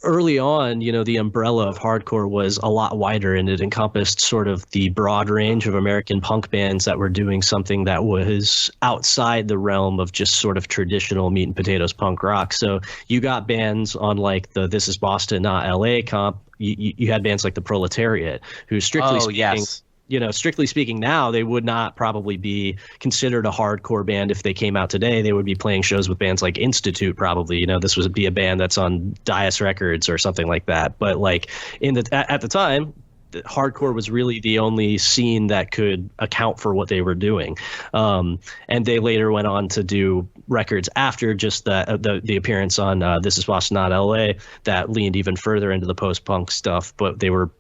Early on, the umbrella of hardcore was a lot wider, and it encompassed sort of the broad range of American punk bands that were doing something that was outside the realm of just sort of traditional meat and potatoes punk rock. So you got bands on like the This Is Boston, Not LA comp. You had bands like the Proletariat, who strictly speaking now, they would not probably be considered a hardcore band if they came out today. They would be playing shows with bands like Institute probably. This would be a band that's on Dias Records or something like that. But like at the time, hardcore was really the only scene that could account for what they were doing. And they later went on to do records after just the appearance on This Is Boston, Not LA that leaned even further into the post-punk stuff, but they were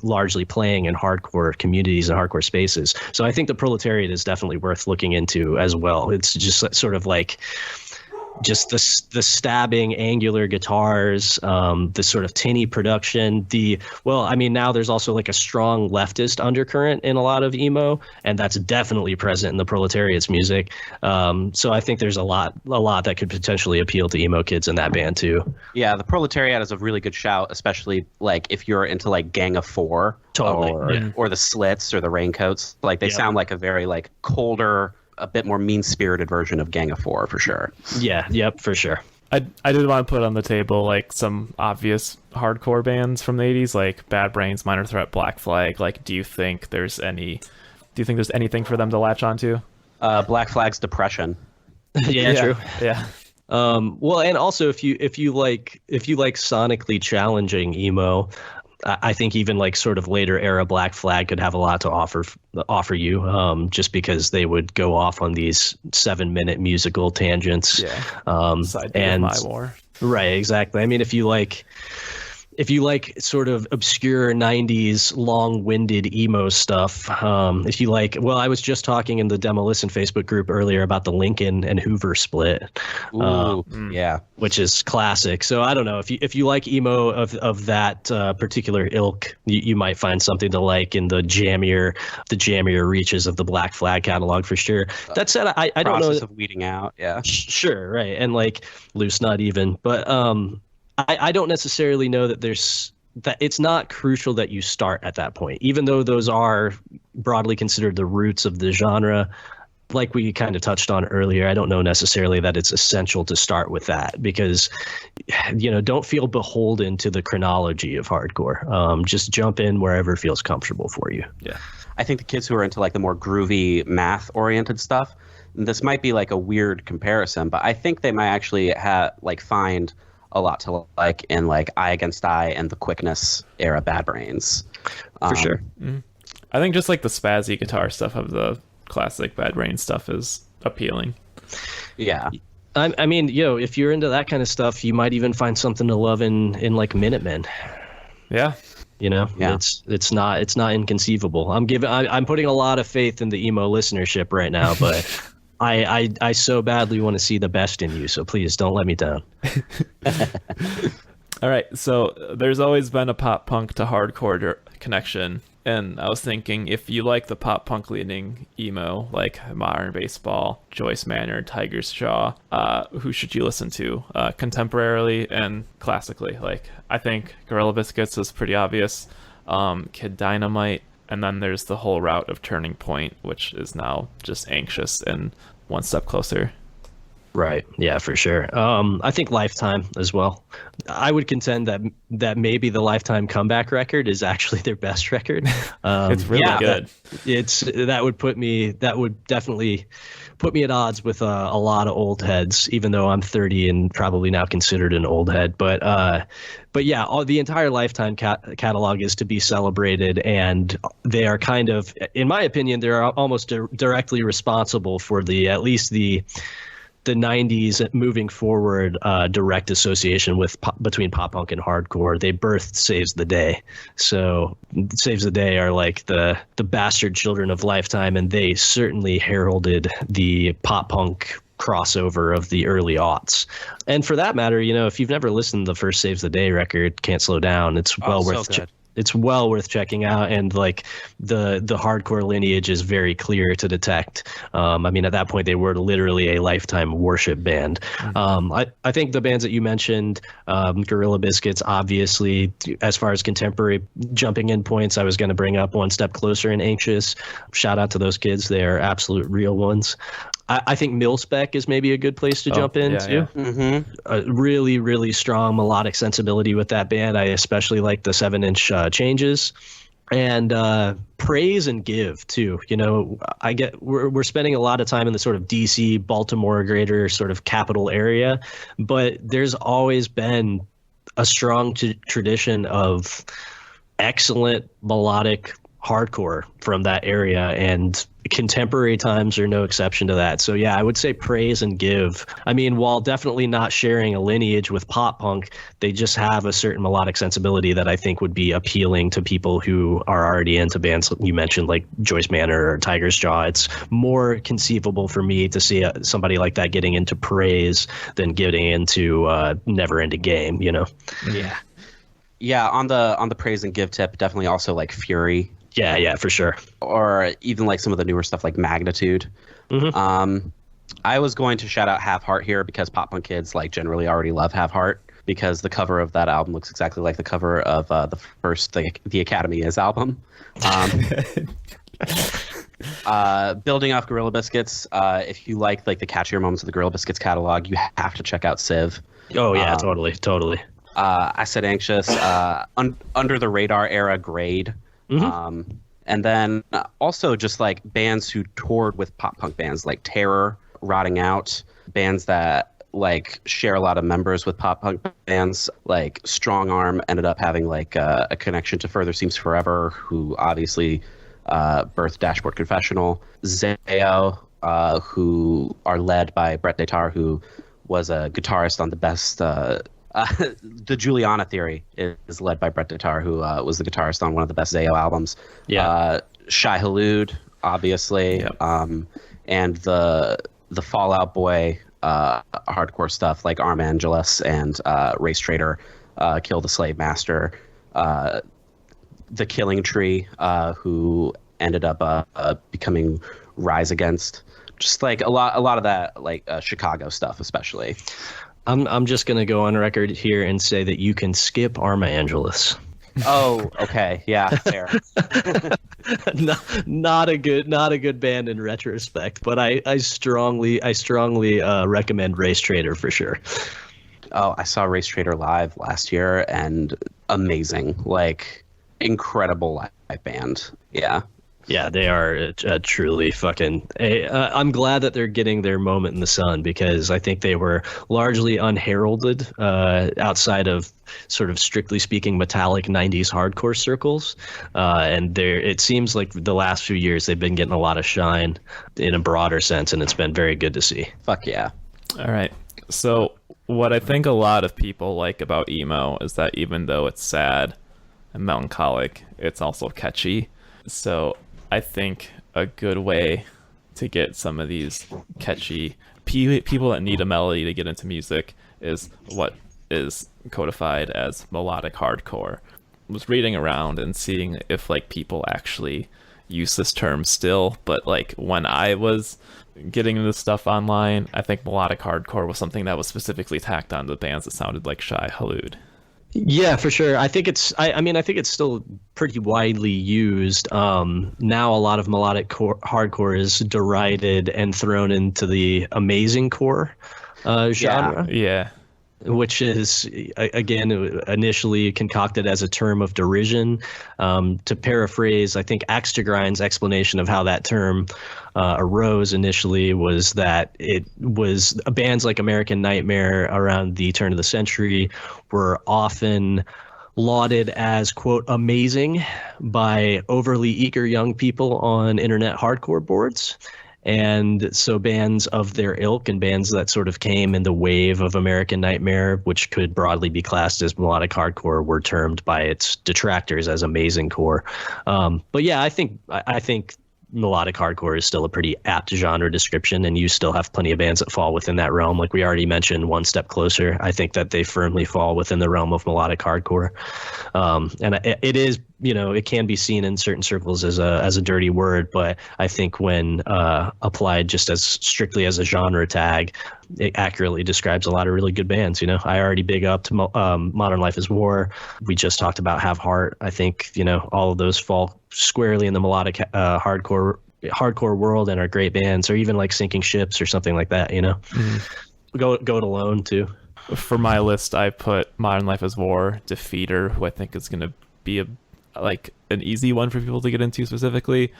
largely playing in hardcore communities and hardcore spaces. So I think the Proletariat is definitely worth looking into as well. It's just sort of like just the stabbing angular guitars, the sort of tinny production, now there's also like a strong leftist undercurrent in a lot of emo, and that's definitely present in the Proletariat's music. So I think there's a lot that could potentially appeal to emo kids in that band too. Yeah, the Proletariat is a really good shout, especially like if you're into like Gang of Four, totally, or the Slits or the Raincoats. Like they sound like a very like colder, a bit more mean-spirited version of Gang of Four for sure. Yeah, yep, for sure. I did want to put on the table like some obvious hardcore bands from the 80s, like Bad Brains, Minor Threat, Black Flag. Like, do you think there's anything for them to latch onto? Black Flag's Depression. Yeah, true. Yeah. Well, and also if you like sonically challenging emo, I think even like sort of later era Black Flag could have a lot to offer you, just because they would go off on these 7-minute musical tangents. Yeah. And My War. Right, exactly. I mean, if you like sort of obscure 90s long-winded emo stuff, if you like, well, I was just talking in the Demo Listen Facebook group earlier about the Lincoln and Hoover split. Yeah, which is classic. So I don't know, if you like emo of that particular ilk, you might find something to like in the jammier reaches of the Black Flag catalog for sure. That said, I don't know. Process of weeding out. Yeah, sure, right, and like Loose Nut even, but I don't necessarily know that it's not crucial that you start at that point, even though those are broadly considered the roots of the genre. Like we kind of touched on earlier, I don't know necessarily that it's essential to start with that, because, don't feel beholden to the chronology of hardcore. Just jump in wherever feels comfortable for you. Yeah. I think the kids who are into like the more groovy math-oriented stuff, this might be like a weird comparison, but I think they might actually find a lot to like in like Eye Against Eye and the Quickness era Bad Brains. For sure. I think just like the spazzy guitar stuff of the classic Bad Brains stuff is appealing. Yeah. I mean, if you're into that kind of stuff, you might even find something to love in like Minutemen. Yeah. Yeah. It's not inconceivable. I'm putting a lot of faith in the emo listenership right now, but I so badly want to see the best in you, so please don't let me down. All right, so there's always been a pop punk to hardcore connection And I was thinking, if you like the pop punk leaning emo, like Modern Baseball, Joyce Manor, Tiger's Jaw, who should you listen to? Contemporarily and classically. Like, I think Gorilla Biscuits is pretty obvious. Kid Dynamite, and then there's the whole route of Turning Point, which is now just Anxious and One Step Closer. Right. Yeah, for sure. I think Lifetime as well. I would contend that maybe the Lifetime comeback record is actually their best record. It's really good. That would definitely put me at odds with a lot of old heads, even though I'm 30 and probably now considered an old head. But yeah, the entire Lifetime catalog is to be celebrated, and they are kind of, in my opinion, they're almost directly responsible for at least the 90s moving forward direct association between pop punk and hardcore. They birthed Saves the Day. So Saves the Day are like the bastard children of Lifetime, and they certainly heralded the pop punk crossover of the early aughts. And for that matter, if you've never listened to the first Saves the Day record, Can't Slow Down, it's well worth checking out, and like the hardcore lineage is very clear to detect. I mean, at that point they were literally a Lifetime worship band. I think the bands that you mentioned, Gorilla Biscuits, obviously, as far as contemporary jumping in points, I was going to bring up One Step Closer and Anxious. Shout out to those kids. They are absolute real ones. I think Mil-Spec is maybe a good place to jump in too. Yeah. Mm-hmm. A really, really strong melodic sensibility with that band. I especially like the 7-inch changes, and Praise and Give too. We're spending a lot of time in the sort of DC, Baltimore, greater sort of capital area, but there's always been a strong tradition of excellent melodic hardcore from that area, and contemporary times are no exception to that. So yeah, I would say Praise and Give. I mean, while definitely not sharing a lineage with pop punk, they just have a certain melodic sensibility that I think would be appealing to people who are already into bands you mentioned, like Joyce Manor or Tiger's Jaw. It's more conceivable for me to see somebody like that getting into Praise than getting into Never Ending Game, Yeah, on the Praise and Give tip, definitely also like Fury. Yeah, for sure. Or even like some of the newer stuff like Magnitude. Mm-hmm. I was going to shout out Half Heart here because pop punk kids like generally already love Half Heart, because the cover of that album looks exactly like the cover of the first the Academy Is album. Building off Gorilla Biscuits, if you like the catchier moments of the Gorilla Biscuits catalog, you have to check out Civ. Oh yeah, totally. I said Anxious. Under the Radar era, Grade. Mm-hmm. And then also just like bands who toured with pop punk bands like Terror, Rotting Out, bands that like share a lot of members with pop punk bands. Like Strong Arm ended up having like a connection to Further Seems Forever, who obviously birthed Dashboard Confessional. Zayo, who are led by Brett Detar, who was a guitarist on the best the Juliana Theory is led by Brett Detar, who was the guitarist on one of the best Zayo albums. Yeah. Shai Hulud, obviously. Yep. And the Fallout Boy hardcore stuff like Arm Angelus and Race Trader, Kill the Slave Master, The Killing Tree, who ended up becoming Rise Against. Just like a lot of that, like Chicago stuff, especially. I'm just gonna go on record here and say that you can skip Arma Angelus. Oh, okay, yeah, fair. not a good band in retrospect, but I strongly recommend Race Trader for sure. Oh, I saw Race Trader live last year, and amazing, like incredible live band. Yeah. Yeah, they are truly fucking. I'm glad that they're getting their moment in the sun, because I think they were largely unheralded outside of sort of strictly speaking metallic 90s hardcore circles. And it seems like the last few years they've been getting a lot of shine in a broader sense, and it's been very good to see. Fuck yeah. All right. So what I think a lot of people like about emo is that even though it's sad and melancholic, it's also catchy. So I think a good way to get some of these catchy people that need a melody to get into music is what is codified as melodic hardcore. was reading around and seeing if like people actually use this term still, but like when I was getting into stuff online, I think melodic hardcore was something that was specifically tacked on to bands that sounded like Shai Hulud. Yeah, for sure. I think it's. I mean, I think it's still pretty widely used. Now, a lot of melodic hardcore is derided and thrown into the amazing core genre. Yeah. Which is, again, initially concocted as a term of derision. To paraphrase, I think Axe to Grind's explanation of how that term arose initially was that it was bands like American Nightmare around the turn of the century were often lauded as, quote, amazing by overly eager young people on internet hardcore boards. And so bands of their ilk and bands that sort of came in the wave of American Nightmare, which could broadly be classed as melodic hardcore, were termed by its detractors as amazing core. But yeah, I think melodic hardcore is still a pretty apt genre description, and you still have plenty of bands that fall within that realm. Like we already mentioned, One Step Closer. I think that they firmly fall within the realm of melodic hardcore. And it is, it can be seen in certain circles as a dirty word, but I think when applied just as strictly as a genre tag, it accurately describes a lot of really good bands. I already big up to Modern Life is War. We just talked about Have Heart. I think, all of those fall squarely in the melodic hardcore world and are great bands, or even like Sinking Ships or something like that. Go It Alone too. For my list, I put Modern Life is War, Defeater, who I think is going to be an easy one for people to get into specifically.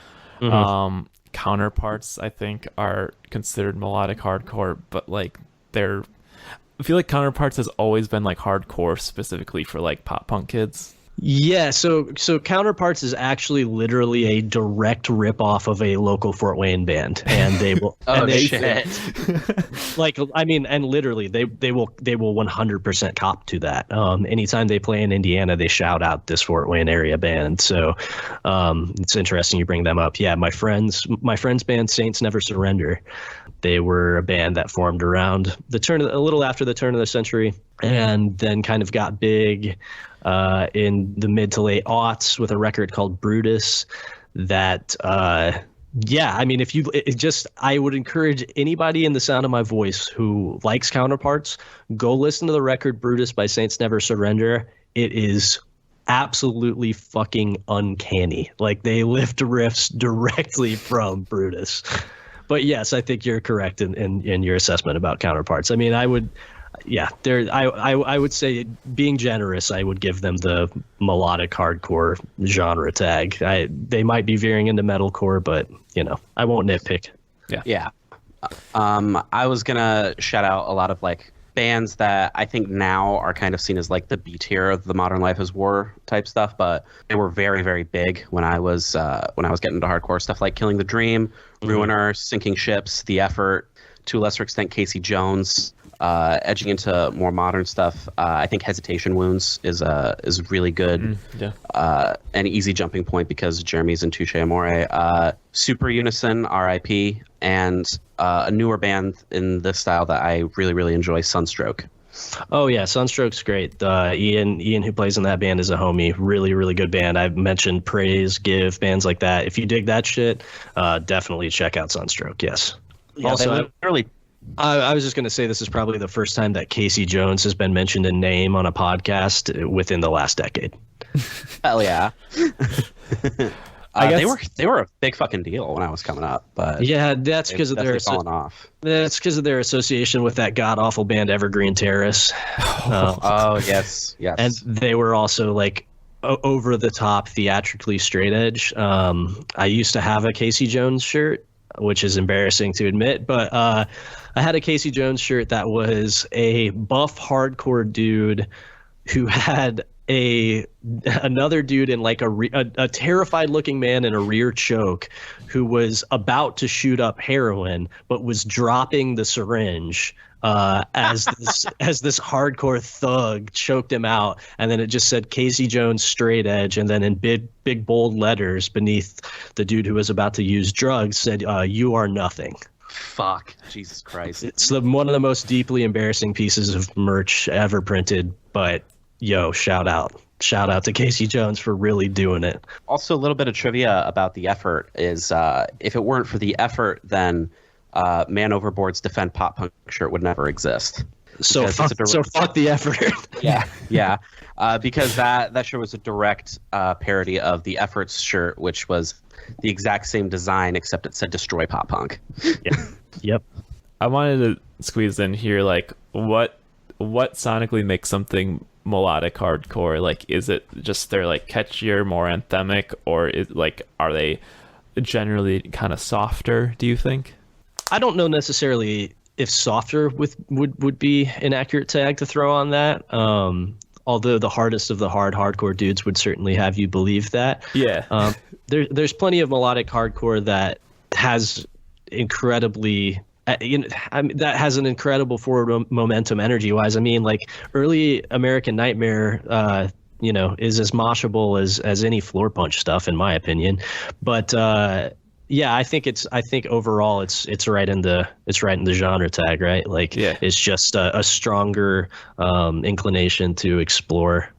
Counterparts, I think, are considered melodic hardcore, but like I feel like Counterparts has always been like hardcore specifically for like pop punk kids. Yeah, so Counterparts is actually literally a direct ripoff of a local Fort Wayne band, and they will. Shit! And literally, they will 100% cop to that. Anytime they play in Indiana, they shout out this Fort Wayne area band. So, it's interesting you bring them up. Yeah, my friend's band, Saints Never Surrender. They were a band that formed around a little after the turn of the century, and then kind of got big in the mid to late aughts with a record called Brutus that I would encourage anybody in the sound of my voice who likes Counterparts, go listen to the record Brutus by Saints Never Surrender. It is absolutely fucking uncanny. Like, they lift riffs directly from Brutus. But yes, I think you're correct in your assessment about Counterparts. I mean, I would say, being generous, I would give them the melodic hardcore genre tag. They might be veering into metalcore, but I won't nitpick. Yeah. I was gonna shout out a lot of like bands that I think now are kind of seen as like the B tier of the Modern Life is War type stuff, but they were very, very big when I was getting into hardcore stuff, like Killing the Dream, Ruiner, Sinking Ships, The Effort, to a lesser extent Casey Jones. Edging into more modern stuff, I think Hesitation Wounds is really good. An easy jumping point because Jeremy's in Touche Amore. Super Unison, R.I.P., and a newer band in this style that I really, really enjoy, Sunstroke. Oh yeah, Sunstroke's great. Ian, who plays in that band, is a homie. Really, really good band. I've mentioned Praise, Give, bands like that. If you dig that shit, definitely check out Sunstroke. Yes. Yeah, also, I was just going to say this is probably the first time that Casey Jones has been mentioned in name on a podcast within the last decade. Hell yeah. They were a big fucking deal when I was coming up, but yeah, that's because of their falling off. That's because of their association with that god awful band Evergreen Terrace. Yes. And they were also like over the top, theatrically straight edge. I used to have a Casey Jones shirt, which is embarrassing to admit, but I had a Casey Jones shirt that was a buff hardcore dude who had another dude in like a terrified looking man in a rear choke who was about to shoot up heroin but was dropping the syringe as this hardcore thug choked him out, and then it just said Casey Jones straight edge, and then in big bold letters beneath the dude who was about to use drugs said you are nothing. Fuck. Jesus Christ. It's one of the most deeply embarrassing pieces of merch ever printed, but yo, shout out. shout out to Casey Jones for really doing it. Also, a little bit of trivia about the effort is if it weren't for the effort, then Man Overboard's Defend Pop Punk shirt would never exist. So fuck the effort. Yeah. Because that shirt was a direct parody of the Efforts shirt, which was the exact same design, except it said Destroy Pop Punk. Yeah. Yep. I wanted to squeeze in here, like, what sonically makes something melodic hardcore? Like, is it just they're like catchier, more anthemic, or are they generally kind of softer, do you think? I don't know necessarily if softer would be an accurate tag to throw on that. Although the hardest of the hardcore dudes would certainly have you believe that. Yeah. There's plenty of melodic hardcore that has incredibly that has an incredible forward momentum energy wise. I mean, like early American Nightmare is as moshable as any floor punch stuff, in my opinion. But yeah, I think overall it's right in the genre tag, right? Like, yeah. It's just a stronger inclination to explore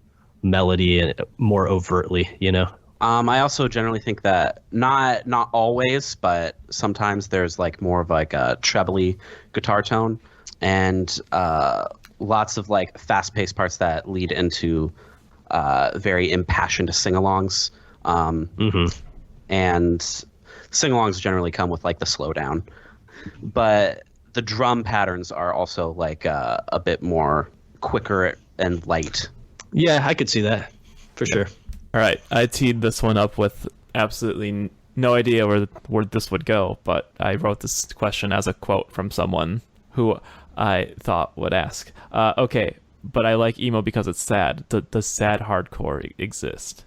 melody and more overtly, I also generally think that not always, but sometimes there's like more of like a trebly guitar tone, and lots of like fast-paced parts that lead into very impassioned sing-alongs. And sing-alongs generally come with like the slowdown, but the drum patterns are also like a bit more quicker and light. Yeah, I could see that for sure. All right, I teed this one up with absolutely no idea where this would go, but I wrote this question as a quote from someone who I thought would ask. Okay, but I like emo because it's sad. Does sad hardcore exist?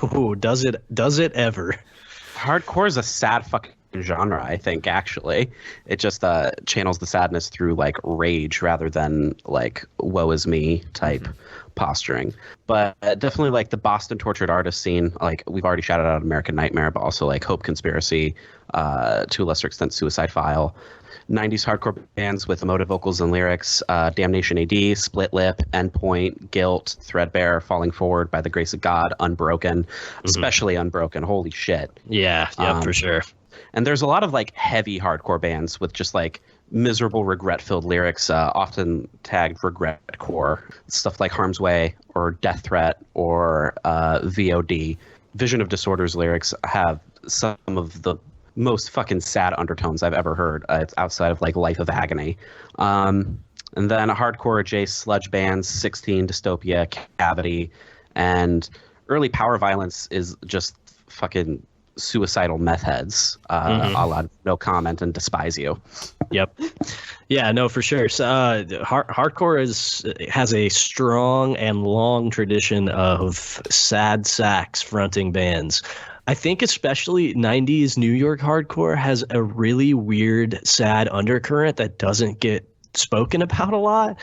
Oh, does it ever? Hardcore is a sad fucking genre, I think, actually. It just channels the sadness through like rage rather than like woe is me type posturing. But definitely like the Boston tortured artist scene, like we've already shouted out American Nightmare, but also like Hope Conspiracy, to a lesser extent Suicide File. 90s hardcore bands with emotive vocals and lyrics, Damnation AD, Split Lip, Endpoint, Guilt, Threadbare, Falling Forward, By the Grace of God, Unbroken, especially Unbroken. Holy shit. Yeah, for sure. And there's a lot of like heavy hardcore bands with just like miserable regret-filled lyrics, often tagged regretcore. Stuff like Harm's Way or Death Threat or VOD. Vision of Disorder's lyrics have some of the most fucking sad undertones I've ever heard. It's outside of like Life of Agony. And then hardcore adjacent sludge bands, 16, Dystopia, Cavity, and early power violence is just fucking suicidal meth heads, a la No Comment and Despise You. Yep. Yeah, no, for sure. So, hardcore has a strong and long tradition of sad sax fronting bands. I think especially 90s New York hardcore has a really weird, sad undercurrent that doesn't get spoken about a lot.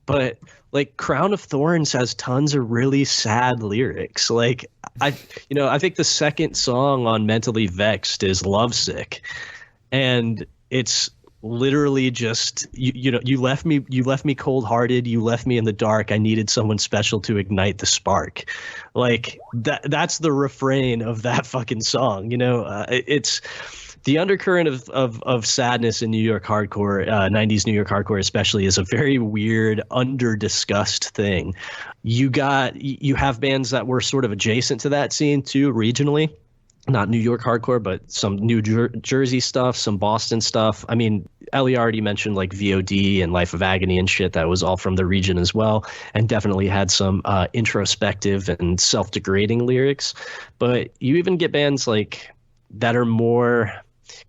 But like Crown of Thorns has tons of really sad lyrics. Like I think the second song on Mentally Vexed is Lovesick, and it's literally just you left me cold-hearted, you left me in the dark, I needed someone special to ignite the spark. Like that's the refrain of that fucking song. It's the undercurrent of sadness in New York hardcore, 90s New York hardcore especially, is a very weird, under-discussed thing. You have bands that were sort of adjacent to that scene too, regionally. Not New York hardcore, but some New Jersey stuff, some Boston stuff. I mean, Ellie already mentioned like VOD and Life of Agony and shit. That was all from the region as well, and definitely had some introspective and self-degrading lyrics. But you even get bands like that are more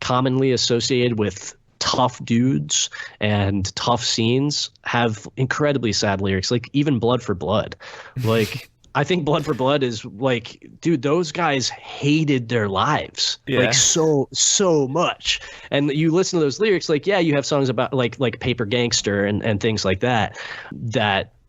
commonly associated with tough dudes and tough scenes have incredibly sad lyrics, like even Blood for Blood. Like I think Blood for Blood is like, dude, those guys hated their lives like so much. And you listen to those lyrics, like, yeah, you have songs about like Paper Gangster and things like that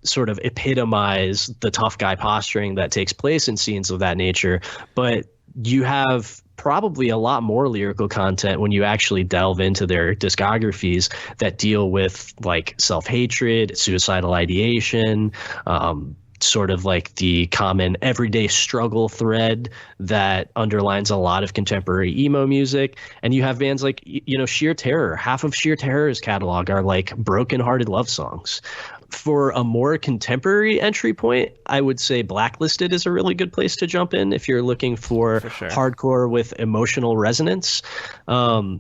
sort of epitomize the tough guy posturing that takes place in scenes of that nature. But you have probably a lot more lyrical content when you actually delve into their discographies that deal with like self-hatred, suicidal ideation, sort of like the common everyday struggle thread that underlines a lot of contemporary emo music. And you have bands like, Sheer Terror. Half of Sheer Terror's catalog are like broken-hearted love songs. For a more contemporary entry point, I would say Blacklisted is a really good place to jump in if you're looking for sure. hardcore with emotional resonance. I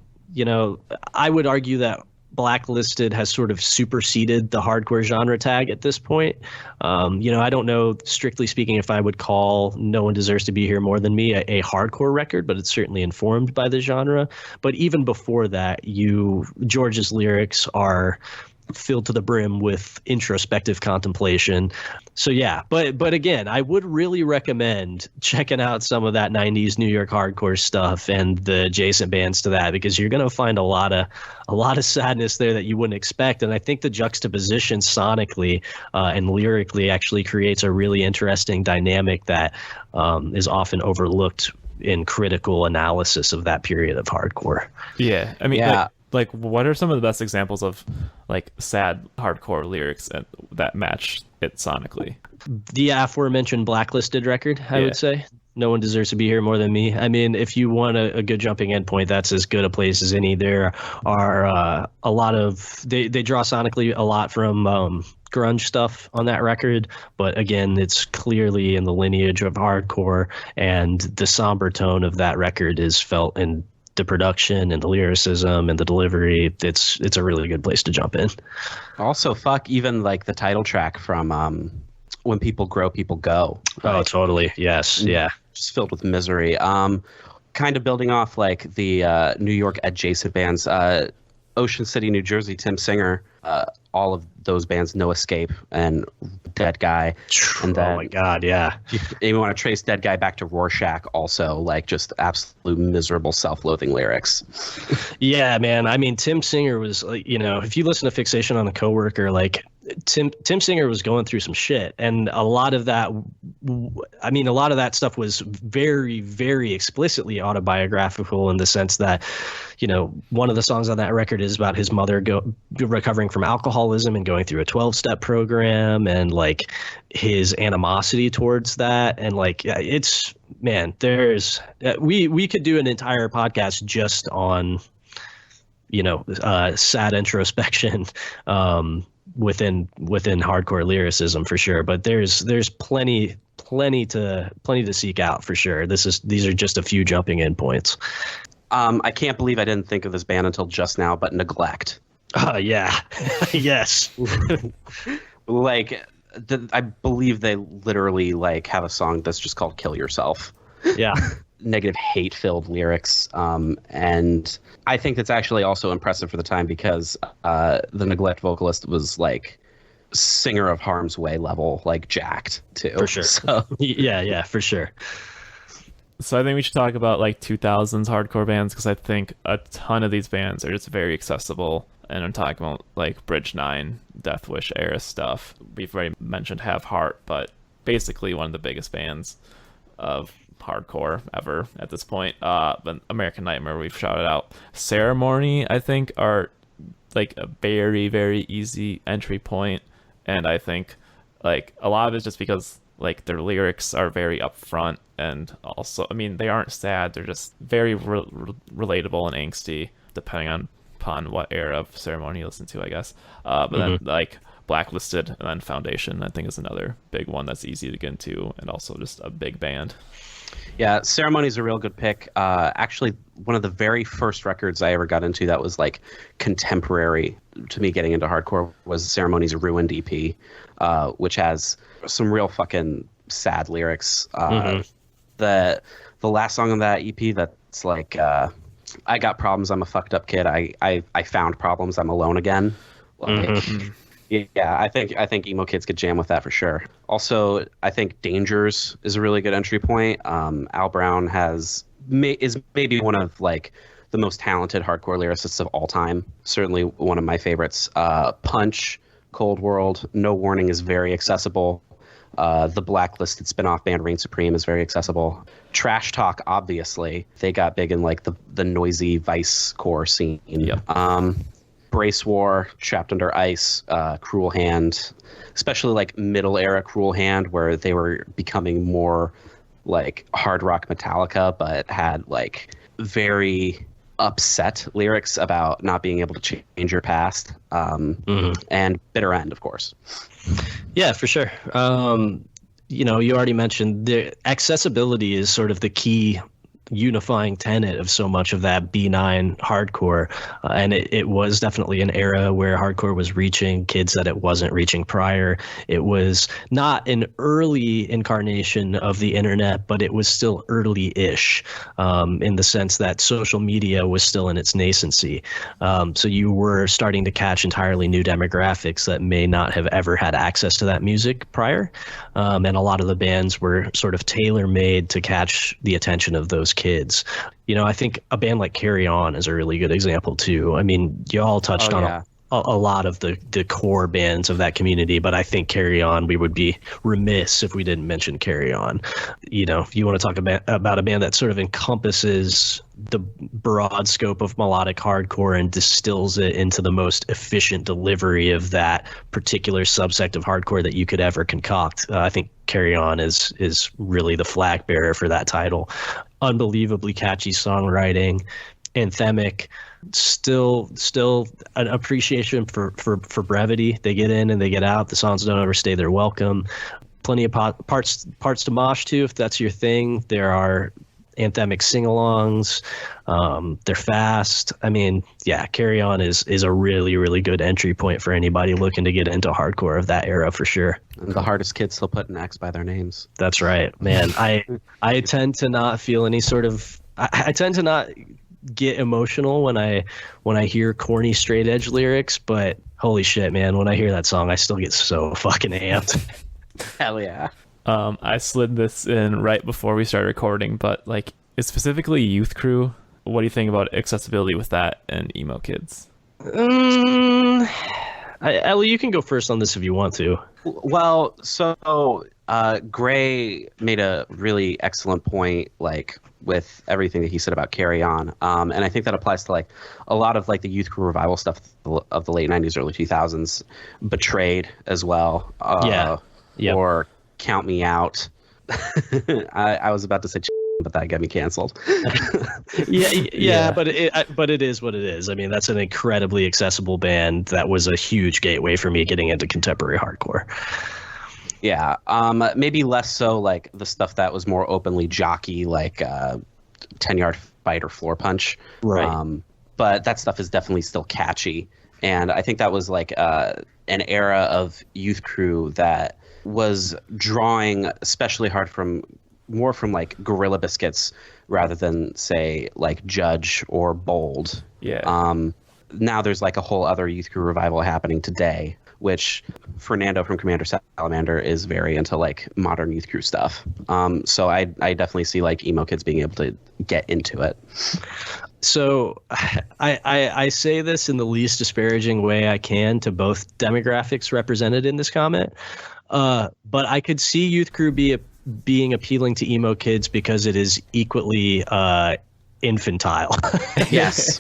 would argue that Blacklisted has sort of superseded the hardcore genre tag at this point. I don't know, strictly speaking, if I would call No One Deserves to Be Here More Than Me a hardcore record, but it's certainly informed by the genre. But even before that, George's lyrics are filled to the brim with introspective contemplation. So yeah, but again, I would really recommend checking out some of that 90s New York hardcore stuff and the adjacent bands to that, because you're going to find a lot of sadness there that you wouldn't expect. And I think the juxtaposition sonically and lyrically actually creates a really interesting dynamic that is often overlooked in critical analysis of that period of hardcore. Yeah, I mean, like what are some of the best examples of like sad hardcore lyrics that match it sonically? The aforementioned Blacklisted record, I would say. No One Deserves to Be Here More Than Me. I mean, if you want a good jumping in point, that's as good a place as any. There are a lot of they draw sonically a lot from grunge stuff on that record, but again, it's clearly in the lineage of hardcore, and the somber tone of that record is felt in the production and the lyricism and the delivery. It's a really good place to jump in. Also, even like the title track from When People Grow, People Go. Oh, totally. Yes. Yeah. Just filled with misery. Kind of building off like the New York adjacent bands, Ocean City, New Jersey, Tim Singer, all of those bands, No Escape and Dead Guy. And then, oh my God, yeah. You want to trace Dead Guy back to Rorschach also, like just absolute miserable self-loathing lyrics. Yeah, man. I mean, Tim Singer was like, if you listen to Fixation on a Coworker, like Tim Singer was going through some shit, and a lot of that stuff was very, very explicitly autobiographical in the sense that, one of the songs on that record is about his mother recovering from alcoholism and going through a 12-step program, and like his animosity towards that. And like, it's, man, there's, we could do an entire podcast just on, sad introspection, within hardcore lyricism for sure. But there's plenty to seek out for sure. These are just a few jumping in points. I can't believe I didn't think of this band until just now, but Neglect. Yeah. Yes. Like, I believe they literally like have a song that's just called Kill Yourself. Yeah. Negative hate-filled lyrics. And I think that's actually also impressive for the time, because the Neglect vocalist was like Singer of Harm's Way level, like jacked too. For sure. So. Yeah, for sure. So I think we should talk about like 2000s hardcore bands, because I think a ton of these bands are just very accessible. And I'm talking about like Bridge 9, Death Wish era stuff. We've already mentioned Have Heart, but basically one of the biggest bands of hardcore ever at this point. But American Nightmare, we've shouted out. Ceremony, I think, are like a very, very easy entry point. And I think like a lot of it's just because like their lyrics are very upfront, and also, I mean, they aren't sad, they're just very relatable and angsty, depending upon what era of Ceremony you listen to, I guess. But then like Blacklisted and then Foundation, I think, is another big one that's easy to get into, and also just a big band. Yeah, Ceremony's a real good pick. Actually, one of the very first records I ever got into that was like contemporary to me getting into hardcore was Ceremony's Ruined EP, which has some real fucking sad lyrics. The last song on that EP, that's like, I got problems, I'm a fucked up kid. I found problems, I'm alone again. Like, yeah, I think emo kids could jam with that for sure. Also, I think Dangers is a really good entry point. Al Brown is maybe one of like the most talented hardcore lyricists of all time. Certainly one of my favorites. Punch, Cold World, No Warning is very accessible. The Blacklisted spin-off band Reign Supreme is very accessible. Trash Talk, obviously, they got big in like the noisy vice core scene. Yep. Brace War, Trapped Under Ice, Cruel Hand, especially like middle era Cruel Hand, where they were becoming more like hard rock Metallica, but had like very upset lyrics about not being able to change your past, and Bitter End, of course. Yeah, for sure. You already mentioned the accessibility is sort of the key unifying tenet of so much of that B9 hardcore, and it was definitely an era where hardcore was reaching kids that it wasn't reaching prior. It was not an early incarnation of the internet, but it was still early-ish, in the sense that social media was still in its nascency. So you were starting to catch entirely new demographics that may not have ever had access to that music prior, and a lot of the bands were sort of tailor-made to catch the attention of those kids. I think a band like Carry On is a really good example too. I mean, you all touched on a lot of the core bands of that community, but I think Carry On, we would be remiss if we didn't mention Carry On. If you want to talk about a band that sort of encompasses the broad scope of melodic hardcore and distills it into the most efficient delivery of that particular subsect of hardcore that you could ever concoct, I think Carry On is really the flag bearer for that title. Unbelievably catchy songwriting, anthemic, still an appreciation for brevity. They get in and they get out. The songs don't overstay their welcome. Plenty of parts to mosh to if that's your thing. There are anthemic sing-alongs. They're fast. I mean, yeah, Carry On is a really, really good entry point for anybody looking to get into hardcore of that era for sure. And the hardest kids still put an X by their names. That's right, man. I tend to not feel any sort of I tend to not get emotional when I hear corny straight edge lyrics, but holy shit, man, when I hear that song I still get so fucking amped. Hell yeah. I slid this in right before we started recording, but like, it's specifically Youth Crew. What do you think about accessibility with that and emo kids? Ellie, you can go first on this if you want to. Well, so Gray made a really excellent point, like with everything that he said about Carry On, and I think that applies to like a lot of like the Youth Crew revival stuff of the late 90s, early 2000s. Betrayed as well. Or Count Me Out. I was about to say but that got me canceled. yeah. But it is what it is. I mean, that's an incredibly accessible band that was a huge gateway for me getting into contemporary hardcore. Yeah, maybe less so like the stuff that was more openly jockey, like 10-Yard Fight or Floor Punch. Right. But that stuff is definitely still catchy, and I think that was like an era of Youth Crew that was drawing especially hard from like Gorilla Biscuits rather than say like Judge or Bold. Yeah. Now there's like a whole other Youth Crew revival happening today, which Fernando from Commander Salamander is very into like modern Youth Crew stuff. So I definitely see like emo kids being able to get into it. So I say this in the least disparaging way I can to both demographics represented in this comment. But I could see Youth Crew being appealing to emo kids because it is equally infantile. Yes.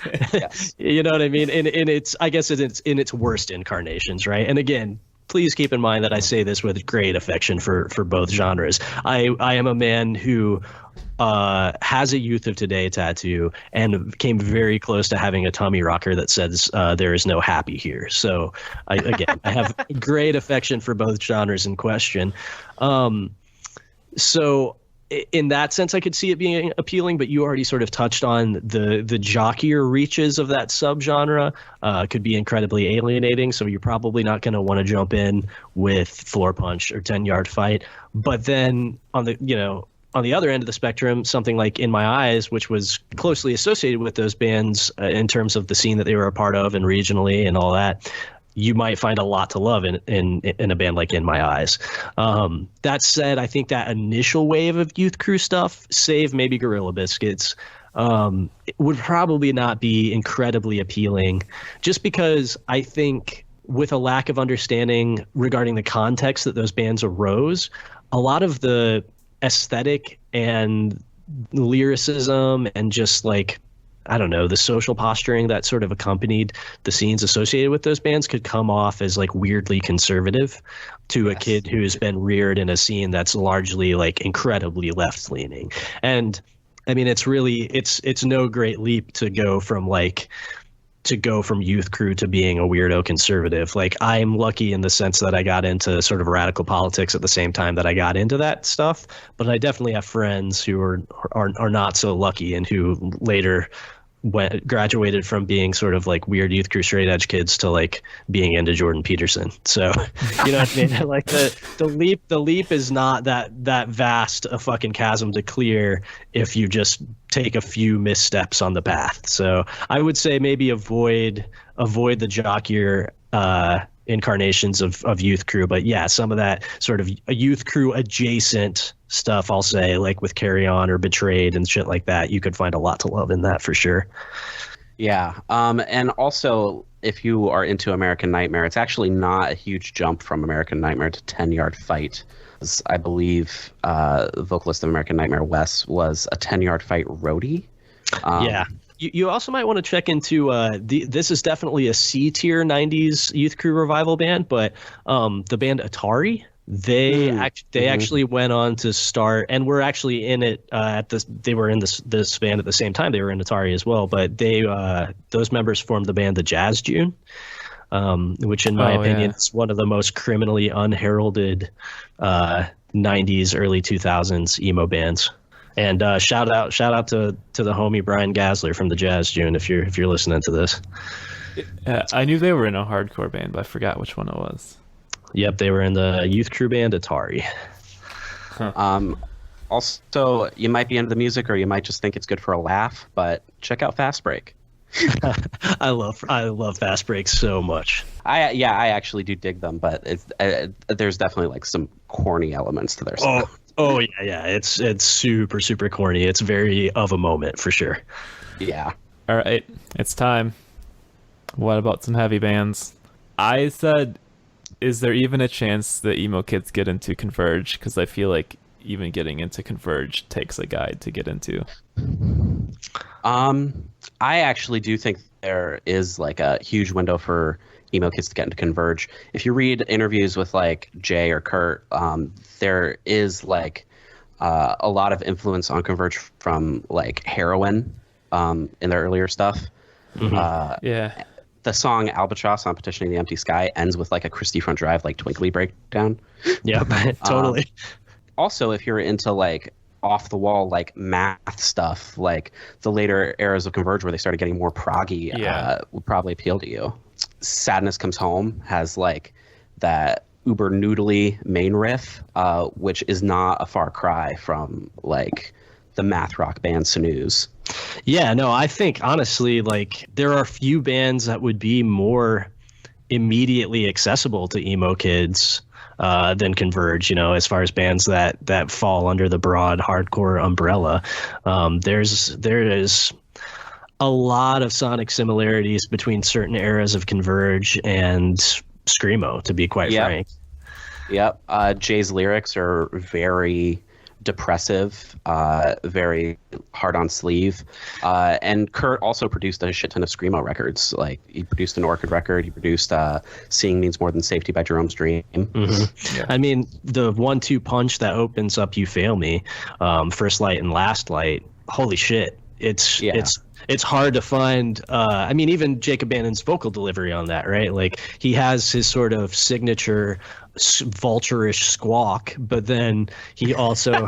You know what I mean? And it's, I guess it's in its worst incarnations, right? And again, please keep in mind that I say this with great affection for both genres. I am a man who has a Youth of Today tattoo and came very close to having a tummy rocker that says there is no happy here. So I have great affection for both genres in question. So in that sense, I could see it being appealing, but you already sort of touched on the jockier reaches of that subgenre could be incredibly alienating. So you're probably not going to want to jump in with Floor Punch or 10-Yard Fight. But then on the other end of the spectrum, something like In My Eyes, which was closely associated with those bands in terms of the scene that they were a part of and regionally and all that, you might find a lot to love in a band like In My Eyes. That said, I think that initial wave of Youth Crew stuff, save maybe Gorilla Biscuits, would probably not be incredibly appealing, just because I think with a lack of understanding regarding the context that those bands arose, a lot of the aesthetic and lyricism and just like I don't know, the social posturing that sort of accompanied the scenes associated with those bands could come off as like weirdly conservative to a kid who's been reared in a scene that's largely like incredibly left leaning. And I mean, it's no great leap to go from youth crew to being a weirdo conservative. Like, I'm lucky in the sense that I got into sort of radical politics at the same time that I got into that stuff. But I definitely have friends who are not so lucky and who later graduated from being sort of like weird youth crew straight edge kids to like being into Jordan Peterson. So, you know what I mean? Like the leap is not that vast a fucking chasm to clear if you just take a few missteps on the path. So I would say maybe avoid the jockier incarnations of youth crew. But yeah, some of that sort of a youth crew adjacent stuff, I'll say, like with Carry On or Betrayed and shit like that, you could find a lot to love in that for sure. Yeah. And also, if you are into American Nightmare, it's actually not a huge jump from American Nightmare to 10 Yard Fight. I believe the vocalist of American Nightmare, Wes, was a 10 Yard Fight roadie. Yeah. You also might want to check into this is definitely a C tier 90s youth crew revival band, but the band Atari, they actually went on to start and were actually in it they were in this band at the same time. They were in Atari as well, but those members formed the band the Jazz June, which in my opinion is one of the most criminally unheralded 90s early 2000s emo bands. And shout out to the homie Brian Gasler from the Jazz June if you're listening to this. I knew they were in a hardcore band, but I forgot which one it was. Yep, they were in the youth crew band Atari. Huh. Also, you might be into the music, or you might just think it's good for a laugh. But check out Fast Break. I love Fast Break so much. I actually do dig them, but there's definitely like some corny elements to their song. Oh yeah. It's super, super corny. It's very of a moment for sure. Yeah. All right, it's time. What about some heavy bands? I said, is there even a chance that emo kids get into Converge? Because I feel like even getting into Converge takes a guide to get into. I actually do think there is like a huge window for emo kids to get into Converge. If you read interviews with like Jay or Kurt, there is like a lot of influence on Converge from like Heroin in their earlier stuff. Mm-hmm. Yeah. The song Albatross on Petitioning the Empty Sky ends with like a Christie Front Drive like Twinkly breakdown. Yeah, totally. Also, if you're into like off the wall like math stuff, like the later eras of Converge where they started getting more proggy, would probably appeal to you. Sadness Comes Home has like that uber noodly main riff, which is not a far cry from like the math rock band Snooze. Yeah, no, I think honestly, like there are few bands that would be more immediately accessible to emo kids than Converge, you know, as far as bands that fall under the broad hardcore umbrella. There is a lot of sonic similarities between certain eras of Converge and Screamo, to be quite frank. Yep. Jay's lyrics are very depressive, very hard on sleeve. And Kurt also produced a shit ton of Screamo records. Like he produced an Orchid record. He produced Seeing Means More Than Safety by Jerome's Dream. Mm-hmm. Yeah. I mean, the 1-2 punch that opens up You Fail Me, First Light and Last Light, holy shit. It's hard to find. I mean, even Jacob Bannon's vocal delivery on that, right? Like he has his sort of signature vulture-ish squawk, but then he also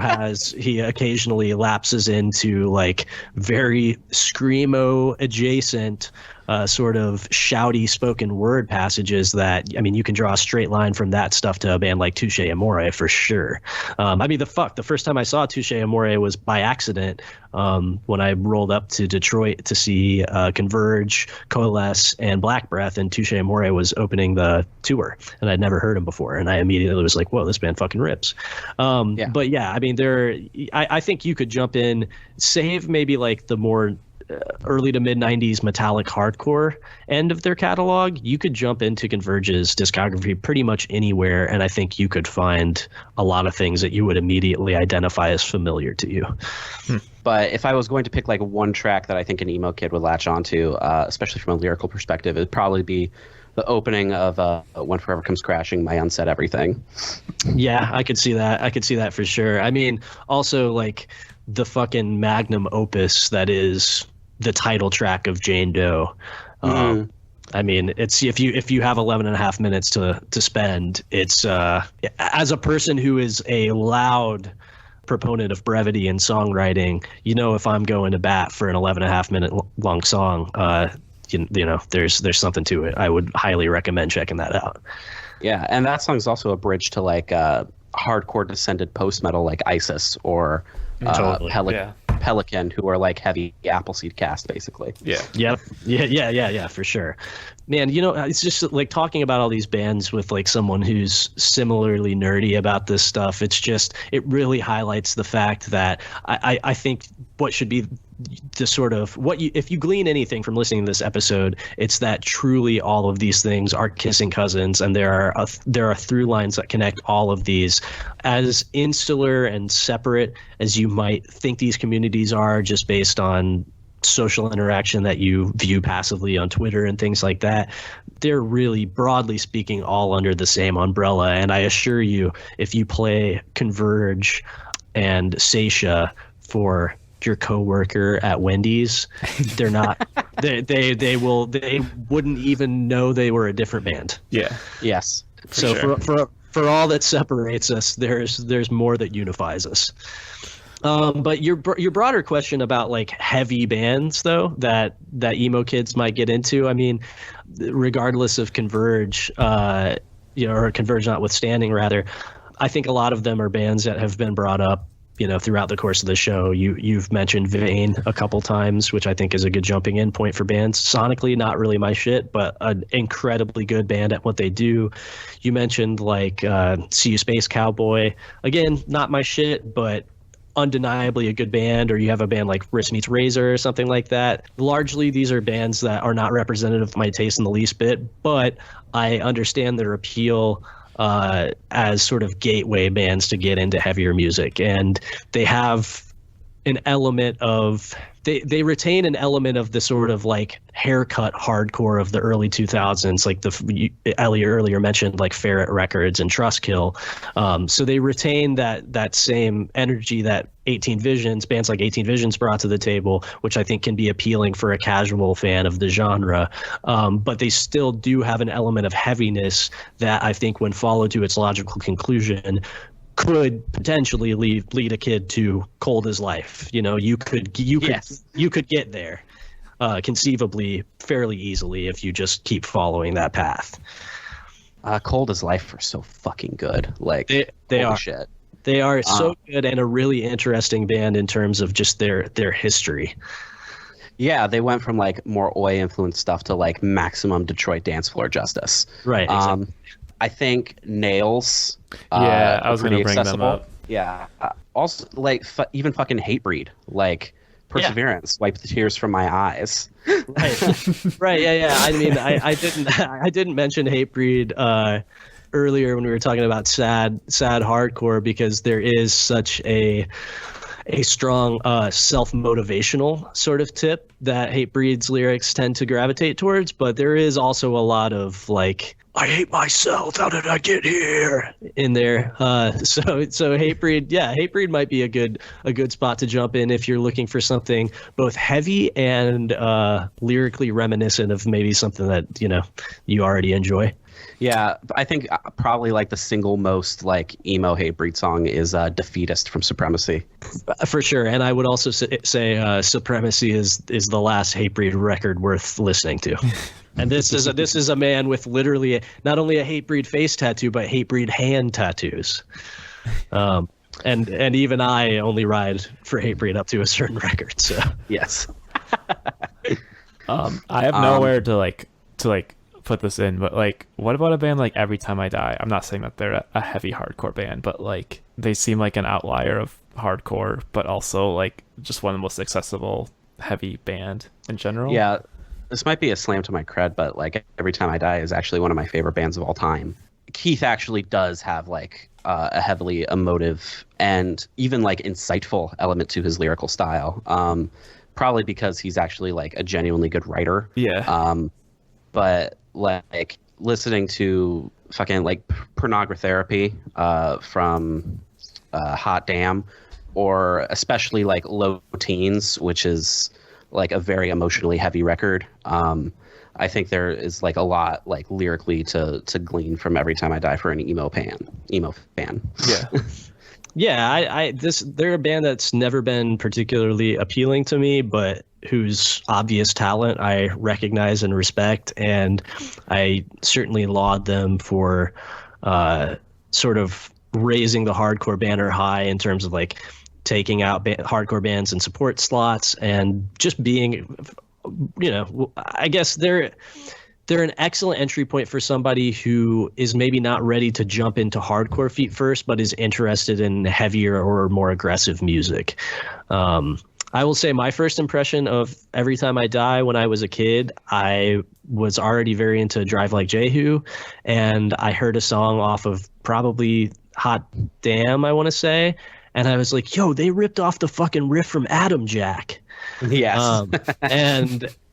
he occasionally lapses into like very Screamo adjacent sort of shouty spoken word passages that, I mean, you can draw a straight line from that stuff to a band like Touche Amore for sure. I mean, the first time I saw Touche Amore was by accident when I rolled up to Detroit to see Converge, Coalesce, and Black Breath, and Touche Amore was opening the tour, and I'd never heard him before, and I immediately was like, whoa, this band fucking rips. But yeah, I mean, I think you could jump in, save maybe like the more early to mid 90s metallic hardcore end of their catalog, you could jump into Converge's discography pretty much anywhere, and I think you could find a lot of things that you would immediately identify as familiar to you. But if I was going to pick like one track that I think an emo kid would latch onto, especially from a lyrical perspective, it'd probably be the opening of When Forever Comes Crashing, My Unsaid Everything. Yeah, I could see that. I could see that for sure. I mean, also like the fucking magnum opus that is the title track of Jane Doe. I mean, it's if you have 11 and a half minutes to spend, it's as a person who is a loud proponent of brevity in songwriting, if I'm going to bat for an 11 and a half minute long song, there's something to it. I would highly recommend checking that out. Yeah, and that song's also a bridge to like hardcore descended post metal like ISIS or Totally. Pelican, who are like heavy Appleseed cast, basically. Yeah. Yep. Yeah, for sure. Man, it's just like talking about all these bands with like someone who's similarly nerdy about this stuff. It's just, it really highlights the fact that I think what should be the sort of if you glean anything from listening to this episode, it's that truly all of these things are kissing cousins, and there are through lines that connect all of these. As insular and separate as you might think these communities are, just based on social interaction that you view passively on Twitter and things like that, they're really, broadly speaking, all under the same umbrella. And I assure you, if you play Converge and Seisha for your coworker at Wendy's, they're not they wouldn't even know they were a different band. Yeah. Yes. So sure. for all that separates us, there's more that unifies us. But your broader question about like heavy bands though that emo kids might get into, I mean, regardless of Converge, or Converge notwithstanding rather, I think a lot of them are bands that have been brought up throughout the course of the show. You've mentioned Vane a couple times, which I think is a good jumping in point for bands. Sonically, not really my shit, but an incredibly good band at what they do. You mentioned like See You Space Cowboy. Again, not my shit, but undeniably a good band. Or you have a band like Wrist Meets Razor or something like that. Largely, these are bands that are not representative of my taste in the least bit, but I understand their appeal as sort of gateway bands to get into heavier music. And they have an element of they retain an element of the sort of like haircut hardcore of the early 2000s, like Ellie earlier mentioned like Ferret Records and Trustkill. So they retain that same energy that 18 Visions, bands like 18 Visions brought to the table, which I think can be appealing for a casual fan of the genre. But they still do have an element of heaviness that I think, when followed to its logical conclusion, could potentially lead a kid to Cold as Life. You could get there conceivably fairly easily if you just keep following that path. Cold as Life are so fucking good. Like they are shit. They are so good, and a really interesting band in terms of just their history. Yeah, they went from like more Oi influenced stuff to like maximum Detroit dance floor justice. Right. Exactly. I think Nails. I was going to bring them up. Yeah. Also, like even fucking Hatebreed, like Perseverance, Wipe the Tears from My Eyes. Right. Yeah. I mean, I didn't mention Hatebreed earlier when we were talking about sad hardcore, because there is such a strong self-motivational sort of tip that Hatebreed's lyrics tend to gravitate towards, but there is also a lot of like, I hate myself, how did I get here, in there. So Hatebreed might be a good spot to jump in if you're looking for something both heavy and lyrically reminiscent of maybe something that you already enjoy. Yeah, I think probably like the single most like emo Hatebreed song is Defeatist from Supremacy. For sure. And I would also say Supremacy is the last Hatebreed record worth listening to. And this is a man with literally not only a Hatebreed face tattoo, but Hatebreed hand tattoos. And even I only ride for Hatebreed up to a certain record. So yes. I have nowhere to put this in, but like, what about a band like Every Time I Die? I'm not saying that they're a heavy hardcore band, but like they seem like an outlier of hardcore, but also like just one of the most accessible heavy band in general. Yeah, this might be a slam to my cred, but like Every Time I Die is actually one of my favorite bands of all time. Keith actually does have like a heavily emotive and even like insightful element to his lyrical style. Probably because he's actually like a genuinely good writer. Yeah. But like listening to fucking like Pornography from Hot Damn, or especially like Low Teens, which is like a very emotionally heavy record. I think there is like a lot like lyrically to glean from Every Time I Die for an emo fan. Yeah. Yeah, they're a band that's never been particularly appealing to me, but whose obvious talent I recognize and respect, and I certainly laud them for sort of raising the hardcore banner high in terms of like taking out hardcore bands and support slots and just being, I guess they're an excellent entry point for somebody who is maybe not ready to jump into hardcore feet first, but is interested in heavier or more aggressive music. I will say my first impression of Every Time I Die when I was a kid, I was already very into Drive Like Jehu, and I heard a song off of probably Hot Damn, I want to say, and I was like, yo, they ripped off the fucking riff from Adam Jack. Yes.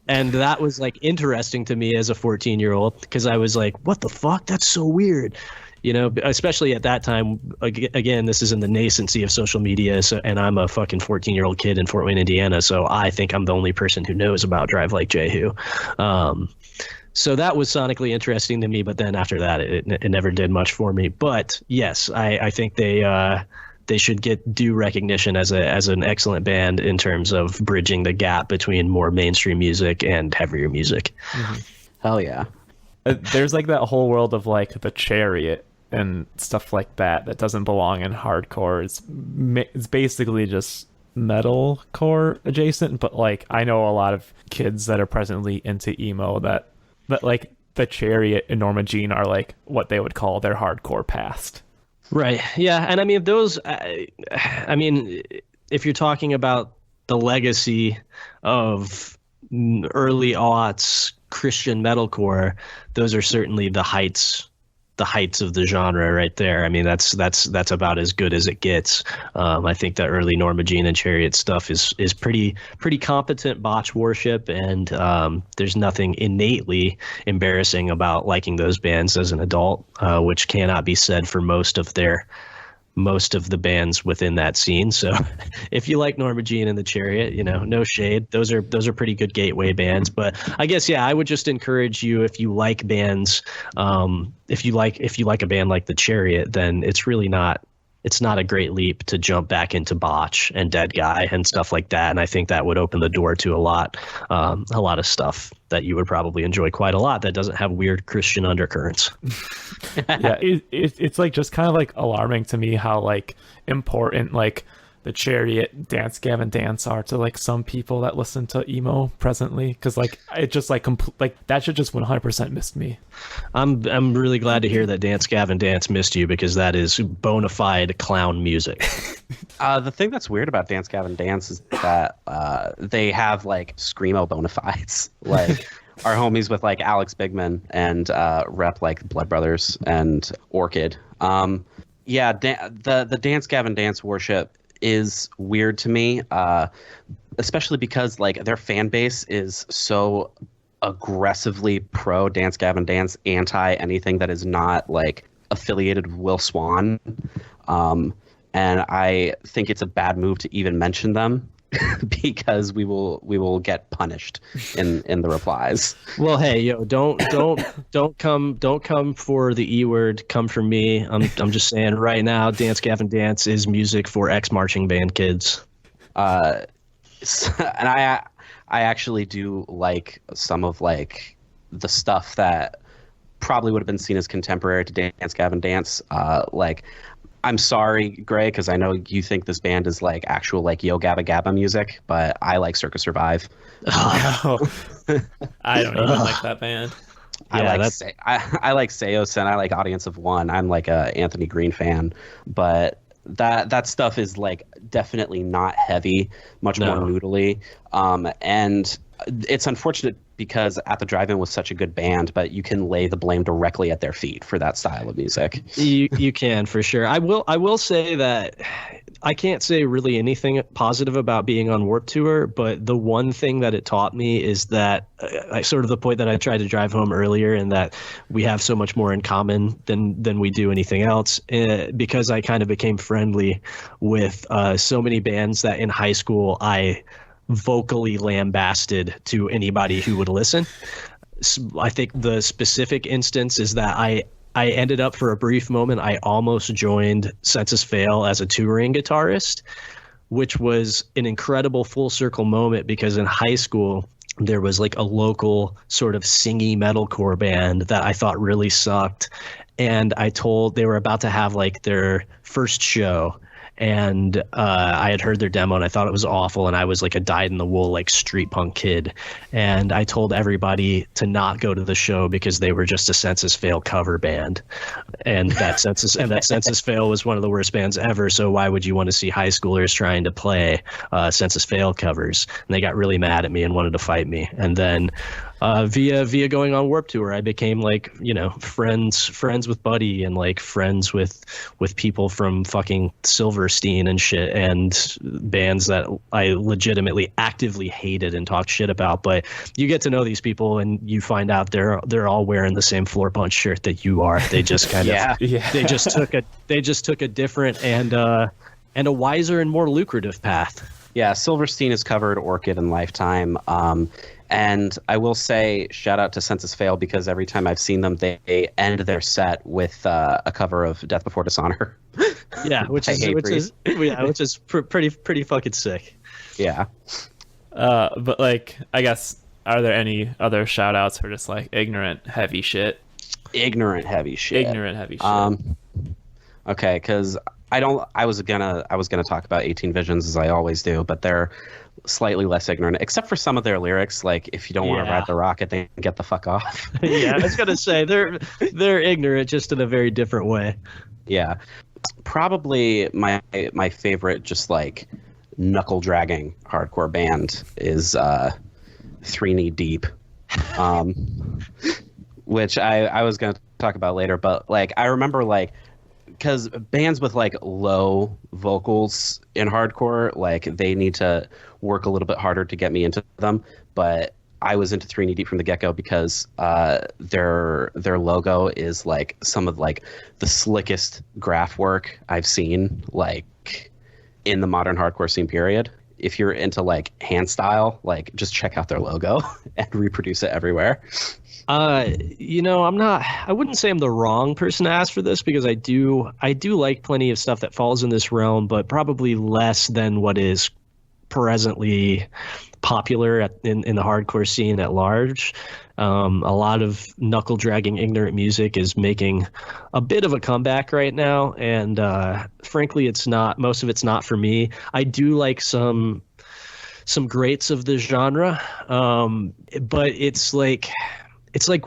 And that was like interesting to me as a 14-year-old, because I was like, what the fuck? That's so weird. Especially at that time, again, this is in the nascency of social media. And I'm a fucking 14-year-old kid in Fort Wayne, Indiana. So I think I'm the only person who knows about Drive Like Jehu. So that was sonically interesting to me. But then after that, it never did much for me. But yes, I think they should get due recognition as an excellent band in terms of bridging the gap between more mainstream music and heavier music. Mm-hmm. Hell yeah. There's like that whole world of like the Chariot and stuff like that doesn't belong in hardcore. It's basically just metalcore adjacent, but like I know a lot of kids that are presently into emo that like the Chariot and Norma Jean are like what they would call their hardcore past. Right. Yeah. And I mean, if you're talking about the legacy of early aughts Christian metalcore, those are certainly the heights of the genre right there. I mean, that's about as good as it gets. I think that early Norma Jean and Chariot stuff is pretty competent botch worship, and there's nothing innately embarrassing about liking those bands as an adult, which cannot be said for most of the bands within that scene. So if you like Norma Jean and the Chariot, no shade. Those are pretty good gateway bands. But I guess, yeah, I would just encourage you, if you like bands, if you like a band like the Chariot, then it's not a great leap to jump back into Botch and Dead Guy and stuff like that. And I think that would open the door to a lot of stuff that you would probably enjoy quite a lot that doesn't have weird Christian undercurrents. Yeah, it's like just kind of like alarming to me how like important like the Chariot, Dance Gavin Dance are to like some people that listen to emo presently, because like it just like that should just 100% missed me. I'm really glad to hear that Dance Gavin Dance missed you, because that is bona fide clown music. The thing that's weird about Dance Gavin Dance is that they have like screamo bona fides, like our homies with like Alex Bigman and rep like Blood Brothers and Orchid. Yeah, the Dance Gavin Dance worship is weird to me, especially because like their fan base is so aggressively pro Dance Gavin Dance, anti anything that is not like affiliated with Will Swan, and I think it's a bad move to even mention them because we will get punished in the replies. Well, hey, yo, don't come for the E word. Come for me. I'm just saying right now, Dance Gavin Dance is music for ex-marching band kids. And I actually do like some of like the stuff that probably would have been seen as contemporary to Dance Gavin Dance. Like, I'm sorry, Gray, because I know you think this band is like actual like Yo Gabba Gabba music, but I like Circus Survive. Oh, I don't even like that band. I like Seos and I like Audience of One. I'm like a Anthony Green fan, but that stuff is like definitely not heavy, much more noodly. And it's unfortunate because At the Drive-In was such a good band, but you can lay the blame directly at their feet for that style of music. You can, for sure. I will say that I can't say really anything positive about being on Warped Tour, but the one thing that it taught me is that sort of the point that I tried to drive home earlier, and that we have so much more in common than we do anything else, because I kind of became friendly with so many bands that in high school I vocally lambasted to anybody who would listen. I think the specific instance is that I ended up, for a brief moment, I almost joined Census Fail as a touring guitarist, which was an incredible full circle moment because in high school there was like a local sort of singy metalcore band that I thought really sucked. And they were about to have like their first show. And I had heard their demo and I thought it was awful. And I was like a dyed-in-the-wool like street punk kid. And I told everybody to not go to the show because they were just a Census Fail cover band. And that Census Fail was one of the worst bands ever. So why would you want to see high schoolers trying to play Census Fail covers? And they got really mad at me and wanted to fight me. And then via going on Warped Tour, I became like, friends with Buddy and like friends with people from fucking Silverstein and shit, and bands that I legitimately actively hated and talked shit about. But you get to know these people and you find out they're all wearing the same Floor Punch shirt that you are. They just kind of they just took a different and a wiser and more lucrative path. Yeah, Silverstein has covered Orchid and Lifetime. And I will say, shout out to Census Fail, because every time I've seen them, they end their set with a cover of Death Before Dishonor. Yeah, which is pretty fucking sick. Yeah. But like, I guess, are there any other shout outs for just like ignorant heavy shit? Ignorant heavy shit. Okay, because I was gonna talk about 18 Visions, as I always do, but they're slightly less ignorant, except for some of their lyrics, like if you don't want to ride the rocket, then get the fuck off. Yeah, I was gonna say they're ignorant, just in a very different way. Yeah, probably my favorite, just like knuckle dragging hardcore band is 3 Knee Deep, which I was gonna talk about later, but like I remember like, because bands with like low vocals in hardcore, like they need to work a little bit harder to get me into them. But I was into 3 Knee Deep from the get-go because their logo is like some of like the slickest graph work I've seen like in the modern hardcore scene period. If you're into like hand style, like just check out their logo and reproduce it everywhere. I wouldn't say I'm the wrong person to ask for this, because I do like plenty of stuff that falls in this realm, but probably less than what is presently popular in the hardcore scene at large. A lot of knuckle dragging ignorant music is making a bit of a comeback right now, and frankly, most of it's not for me. I do like some greats of the genre, but it's like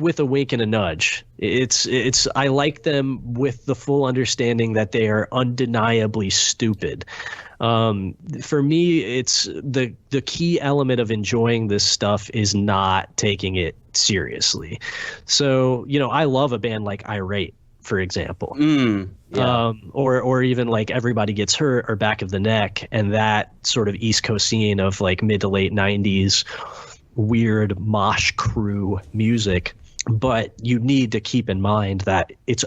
with a wink and a nudge. I like them with the full understanding that they are undeniably stupid. For me, it's the key element of enjoying this stuff is not taking it seriously. So, I love a band like Irate, for example. Or even like Everybody Gets Hurt or Back of the Neck, and that sort of East Coast scene of like mid to late 90s weird mosh crew music. But you need to keep in mind that it's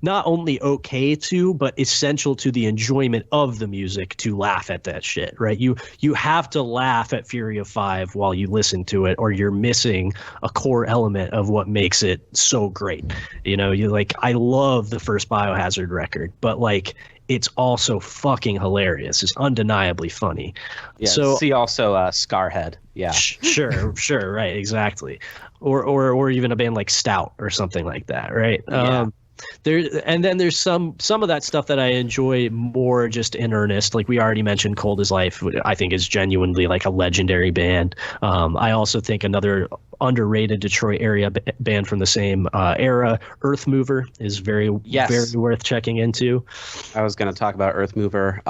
not only okay to, but essential to the enjoyment of the music to laugh at that shit, right? You have to laugh at Fury of Five while you listen to it, or you're missing a core element of what makes it so great. You like, I love the first Biohazard record, but like, it's also fucking hilarious. It's undeniably funny. Yeah. So see also Scarhead. Yeah. Sure. Right. Exactly. Or even a band like Stout or something like that. Right. Yeah. There's some of that stuff that I enjoy more just in earnest. Like we already mentioned, Cold as Life, I think is genuinely like a legendary band. I also think another underrated Detroit area band from the same era. Earth Mover is very worth checking into. I was going to talk about Earth Mover.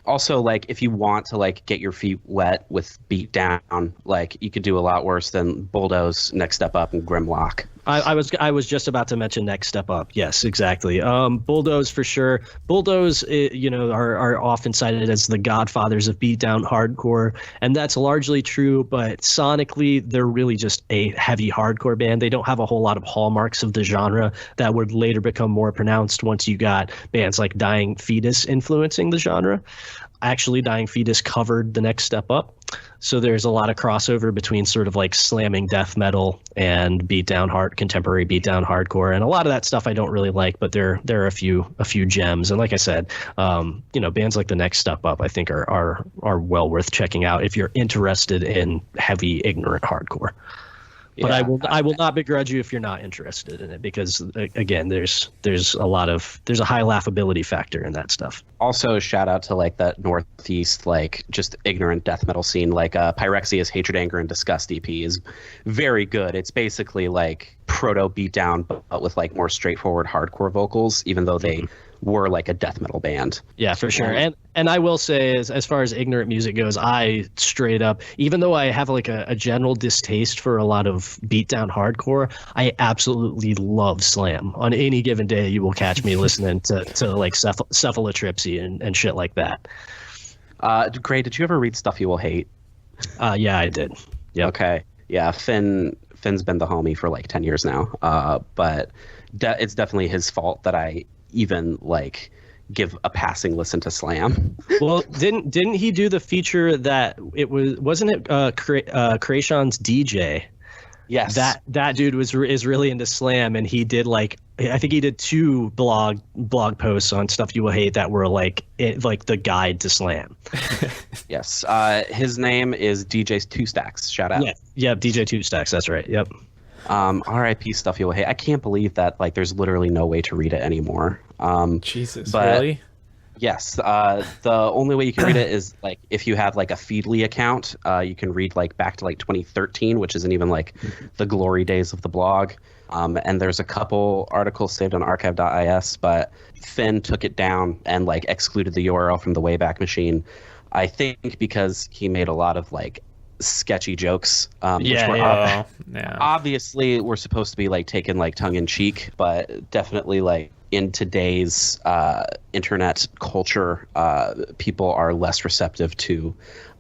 Also, like, if you want to like get your feet wet with Beat Down, like, you could do a lot worse than Bulldoze, Next Step Up, and Grimlock. I was just about to mention Next Step Up. Yes, exactly. Bulldoze for sure. Bulldoze, are often cited as the godfathers of beatdown hardcore, and that's largely true. But sonically, they're really just a heavy hardcore band. They don't have a whole lot of hallmarks of the genre that would later become more pronounced once you got bands like Dying Fetus influencing the genre. Actually, Dying Fetus covered the Next Step Up. So there's a lot of crossover between sort of like slamming death metal and contemporary beatdown hardcore, and a lot of that stuff I don't really like, but there are a few gems. And like I said, bands like the Next Step Up I think are well worth checking out if you're interested in heavy ignorant hardcore. But I will not begrudge you if you're not interested in it, because again, there's a high laughability factor in that stuff. Also, shout out to like that Northeast, like just ignorant death metal scene. Like Pyrexia's Hatred, Anger, and Disgust EP is very good. It's basically like proto beatdown, but with like more straightforward hardcore vocals, even though they were like a death metal band. Yeah, for sure. And I will say, as far as ignorant music goes, I straight up, even though I have like a general distaste for a lot of beatdown hardcore, I absolutely love slam. On any given day, you will catch me listening to like cephalotripsy and shit like that. Gray, did you ever read Stuff You Will Hate? Yeah, I did. Yeah. Okay. Yeah, Finn's been the homie for like 10 years now. But it's definitely his fault that I even like give a passing listen to slam. Well, didn't he do the feature that wasn't it Krayshawn's DJ? Yes. That dude is really into slam, and he did like, I think he did 2 blog posts on Stuff You Will Hate that were like the guide to slam. Yes. His name is DJ Two Stacks. Shout out. Yeah, DJ Two Stacks, that's right. Yep. RIP Stuff You Will Hate. I can't believe that like there's literally no way to read it anymore. Jesus, but really? Yes. The only way you can read it is like if you have like a Feedly account, you can read like back to like 2013, which isn't even like the glory days of the blog. And there's a couple articles saved on archive.is, but Finn took it down and like excluded the URL from the Wayback Machine. I think because he made a lot of like sketchy jokes, which were obviously were supposed to be like taken like tongue in cheek, but definitely like in today's internet culture, people are less receptive to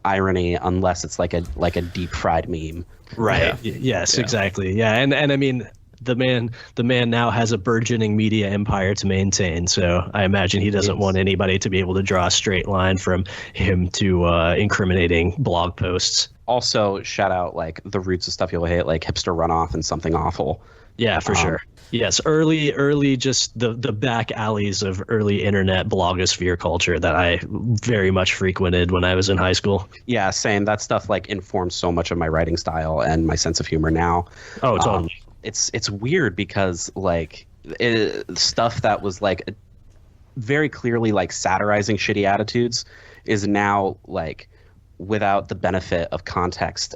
irony unless it's like a deep fried meme. Right. Yeah. Yes, exactly. Yeah. And I mean, the man now has a burgeoning media empire to maintain, so I imagine he doesn't want anybody to be able to draw a straight line from him to incriminating blog posts. Also, shout out like the roots of Stuff You'll Hate, like Hipster Runoff and Something Awful. Yeah, for sure. Yes, early just the back alleys of early internet blogosphere culture that I very much frequented when I was in high school. Yeah, same. That stuff like informs so much of my writing style and my sense of humor now. Oh, totally. It's weird because like stuff that was like very clearly like satirizing shitty attitudes is now like without the benefit of context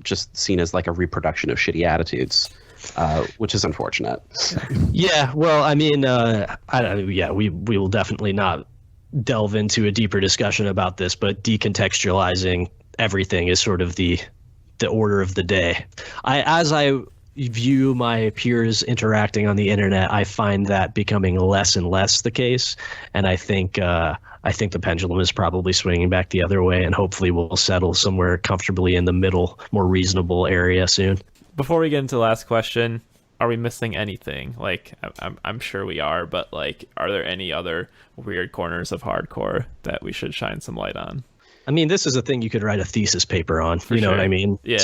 just seen as like a reproduction of shitty attitudes, which is unfortunate. Yeah, well, I mean, I don't know. Yeah, we will definitely not delve into a deeper discussion about this, but decontextualizing everything is sort of the order of the day. As I view my peers interacting on the internet, I find that becoming less and less the case, and I think the pendulum is probably swinging back the other way, and hopefully we'll settle somewhere comfortably in the middle, more reasonable area soon. Before we get into the last question, are we missing anything? Like, I'm sure we are, but like, are there any other weird corners of hardcore that we should shine some light on? I mean, this is a thing you could write a thesis paper on. You know what I mean? Yeah.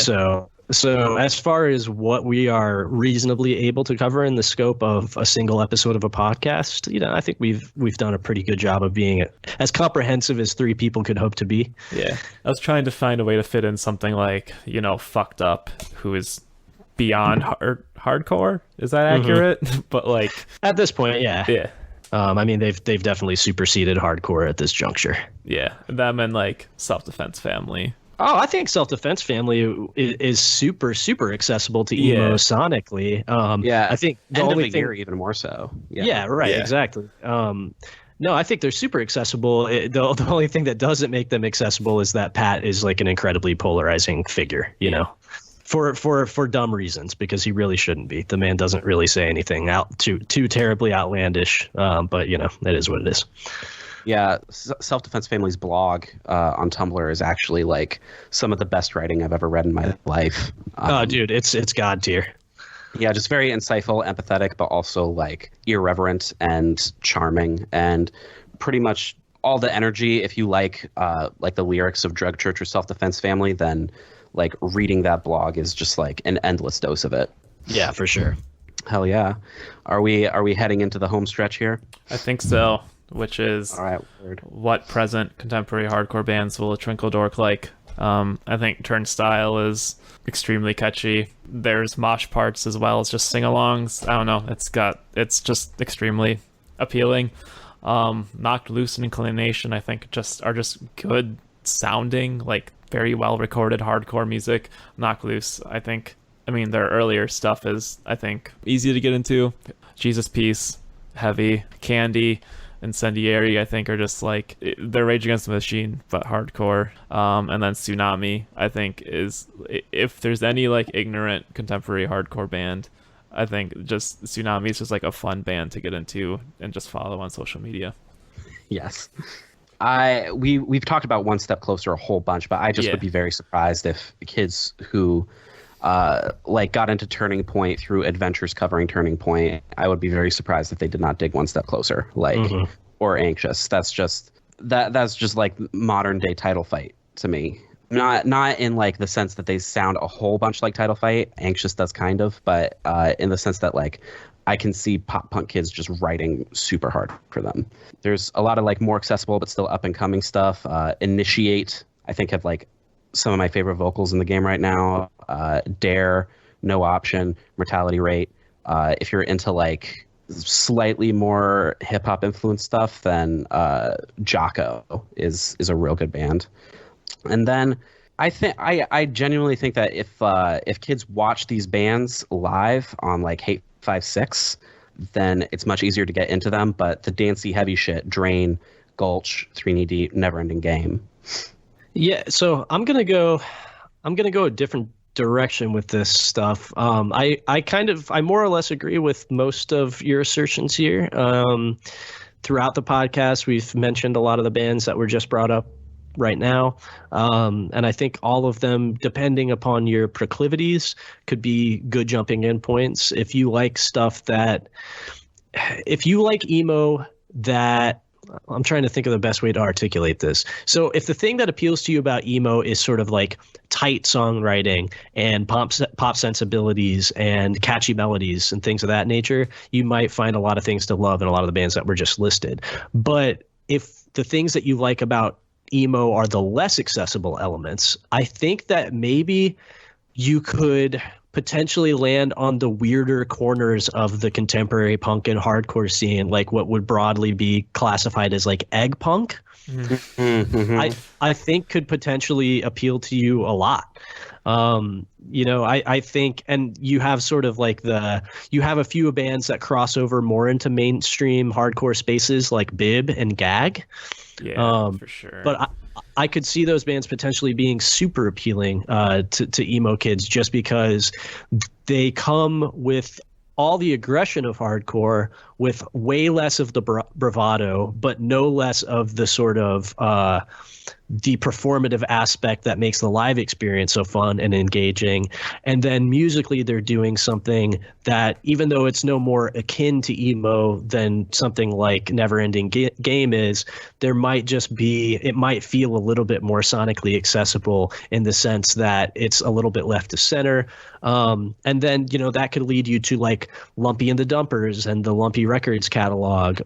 So as far as what we are reasonably able to cover in the scope of a single episode of a podcast, I think we've done a pretty good job of being as comprehensive as 3 people could hope to be. Yeah. I was trying to find a way to fit in something like, Fucked Up, who is beyond hardcore. Is that accurate? But like at this point, yeah. Yeah. I mean, they've definitely superseded hardcore at this juncture. Yeah, them and like Self-Defense Family Oh, I think Self Defense Family is super, super accessible to emo Yeah. sonically. Yeah, I think the end only of the thing, year even more so. yeah, right, Yeah. exactly. No, I think they're super accessible. The only thing that doesn't make them accessible is that Pat is like an incredibly polarizing figure, you know, for dumb reasons, because he really shouldn't be. The man doesn't really say anything out too terribly outlandish, but you know, it is what it is. Yeah, Self Defense Family's blog on Tumblr is actually like some of the best writing I've ever read in my life. Oh, dude, it's god tier. Yeah, just very insightful, empathetic, but also like irreverent and charming, and pretty much all the energy. If you like the lyrics of Drug Church or Self Defense Family, then like reading that blog is just like an endless dose of it. Yeah, for sure. Hell yeah. Are we heading into the home stretch here? I think so, which is All right, word. what present contemporary hardcore bands will a Twinkledork like. I think Turnstile is extremely catchy. There's mosh parts as well as just sing-alongs. I don't know. It's just extremely appealing. Knocked Loose and Inclination, I think, are just good sounding, like very well recorded hardcore music. Knocked Loose, I mean, their earlier stuff is, I think, easy to get into. Jesus Peace, heavy. Candy, Incendiary, I think, are just like, they're Rage Against the Machine but hardcore. And then Tsunami, I think, is, if there's any like ignorant contemporary hardcore band, I think just Tsunami is just like a fun band to get into and just follow on social media. Yes. We've talked about One Step Closer a whole bunch, but I just would be very surprised if kids who like got into Turning Point through adventures covering Turning Point, I would be very surprised if they did not dig One Step Closer, like, or Anxious. That's just like modern day Title Fight to me. Not in like the sense that they sound a whole bunch like Title Fight. Anxious does kind of, but in the sense that like I can see pop punk kids just writing super hard for them. There's a lot of like more accessible but still up and coming stuff. Initiate, I think, have like some of my favorite vocals in the game right now. Dare, No Option, Mortality Rate. If you're into like slightly more hip hop influenced stuff, then Jocko is a real good band. And then I genuinely think that if kids watch these bands live on like Hate 5-6, then it's much easier to get into them. But the dancey heavy shit, Drain, Gulch, 3 Knee Deep, Never Ending Game. Yeah, so I'm gonna go a different direction with this stuff. I more or less agree with most of your assertions here. Throughout the podcast, we've mentioned a lot of the bands that were just brought up right now, and I think all of them, depending upon your proclivities, could be good jumping in points. If you like emo that, I'm trying to think of the best way to articulate this. So if the thing that appeals to you about emo is sort of like tight songwriting and pop sensibilities and catchy melodies and things of that nature, you might find a lot of things to love in a lot of the bands that were just listed. But if the things that you like about emo are the less accessible elements, I think that maybe you could potentially land on the weirder corners of the contemporary punk and hardcore scene, like what would broadly be classified as like egg punk. I think could potentially appeal to you a lot. I think, and you have sort of like you have a few bands that cross over more into mainstream hardcore spaces like Bib and Gag. Yeah, for sure. But I could see those bands potentially being super appealing to emo kids, just because they come with all the aggression of hardcore with way less of the bravado, but no less of the sort of the performative aspect that makes the live experience so fun and engaging. And then musically, they're doing something that, even though it's no more akin to emo than something like Never Ending Game is, it might feel a little bit more sonically accessible in the sense that it's a little bit left to center. And then, that could lead you to like Lumpy and the Dumpers and the Lumpy Records catalog.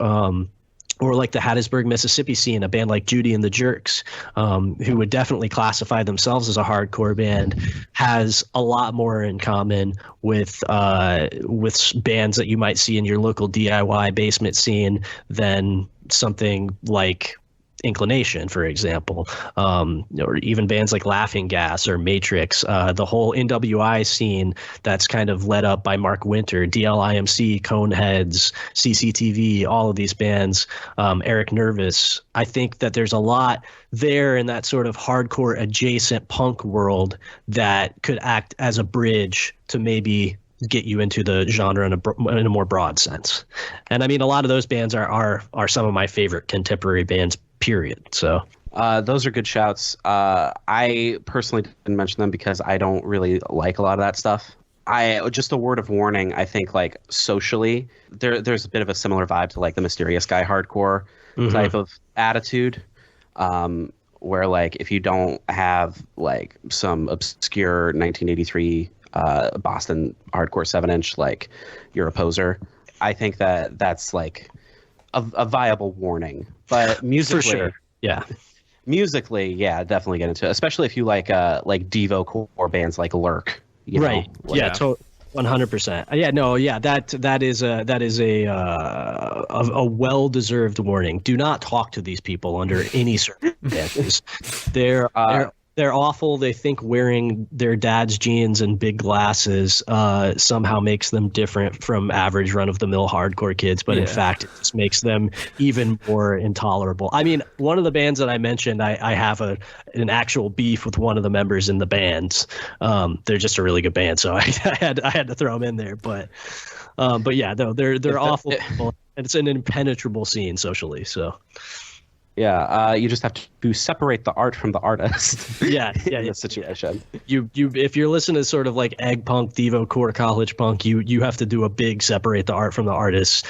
Or like the Hattiesburg, Mississippi scene, a band like Judy and the Jerks, who would definitely classify themselves as a hardcore band, has a lot more in common with bands that you might see in your local DIY basement scene than something like Inclination, for example, or even bands like Laughing Gas or Matrix, the whole NWI scene that's kind of led up by Mark Winter, DLIMC, Coneheads, CCTV, all of these bands, Eric Nervous. I think that there's a lot there in that sort of hardcore adjacent punk world that could act as a bridge to maybe get you into the genre in a more broad sense. And I mean, a lot of those bands are some of my favorite contemporary bands, period. So those are good shouts. I personally didn't mention them because I don't really like a lot of that stuff. Just a word of warning, I think like socially, there's a bit of a similar vibe to like the Mysterious Guy hardcore type of attitude. Where like if you don't have like some obscure 1983 Boston hardcore 7-inch, like you're a poser. I think that's like a viable warning. But musically, for sure. Yeah. Musically, yeah, definitely get into it. Especially if you like Devo core bands like Lurk. You know? Right. Yeah. 100%. Yeah. No. Yeah. That is a well-deserved warning. Do not talk to these people under any circumstances. They're awful. They think wearing their dad's jeans and big glasses somehow makes them different from average run-of-the-mill hardcore kids, but in fact, it just makes them even more intolerable. I mean, one of the bands that I mentioned, I have an actual beef with one of the members in the bands. They're just a really good band, so I had to throw them in there. But yeah, though they're awful people, and it's an impenetrable scene socially. So. Yeah, you just have to separate the art from the artist. Yeah. The situation. You if you're listening to sort of like egg punk, Devo core, college punk, you have to do a big separate the art from the artist,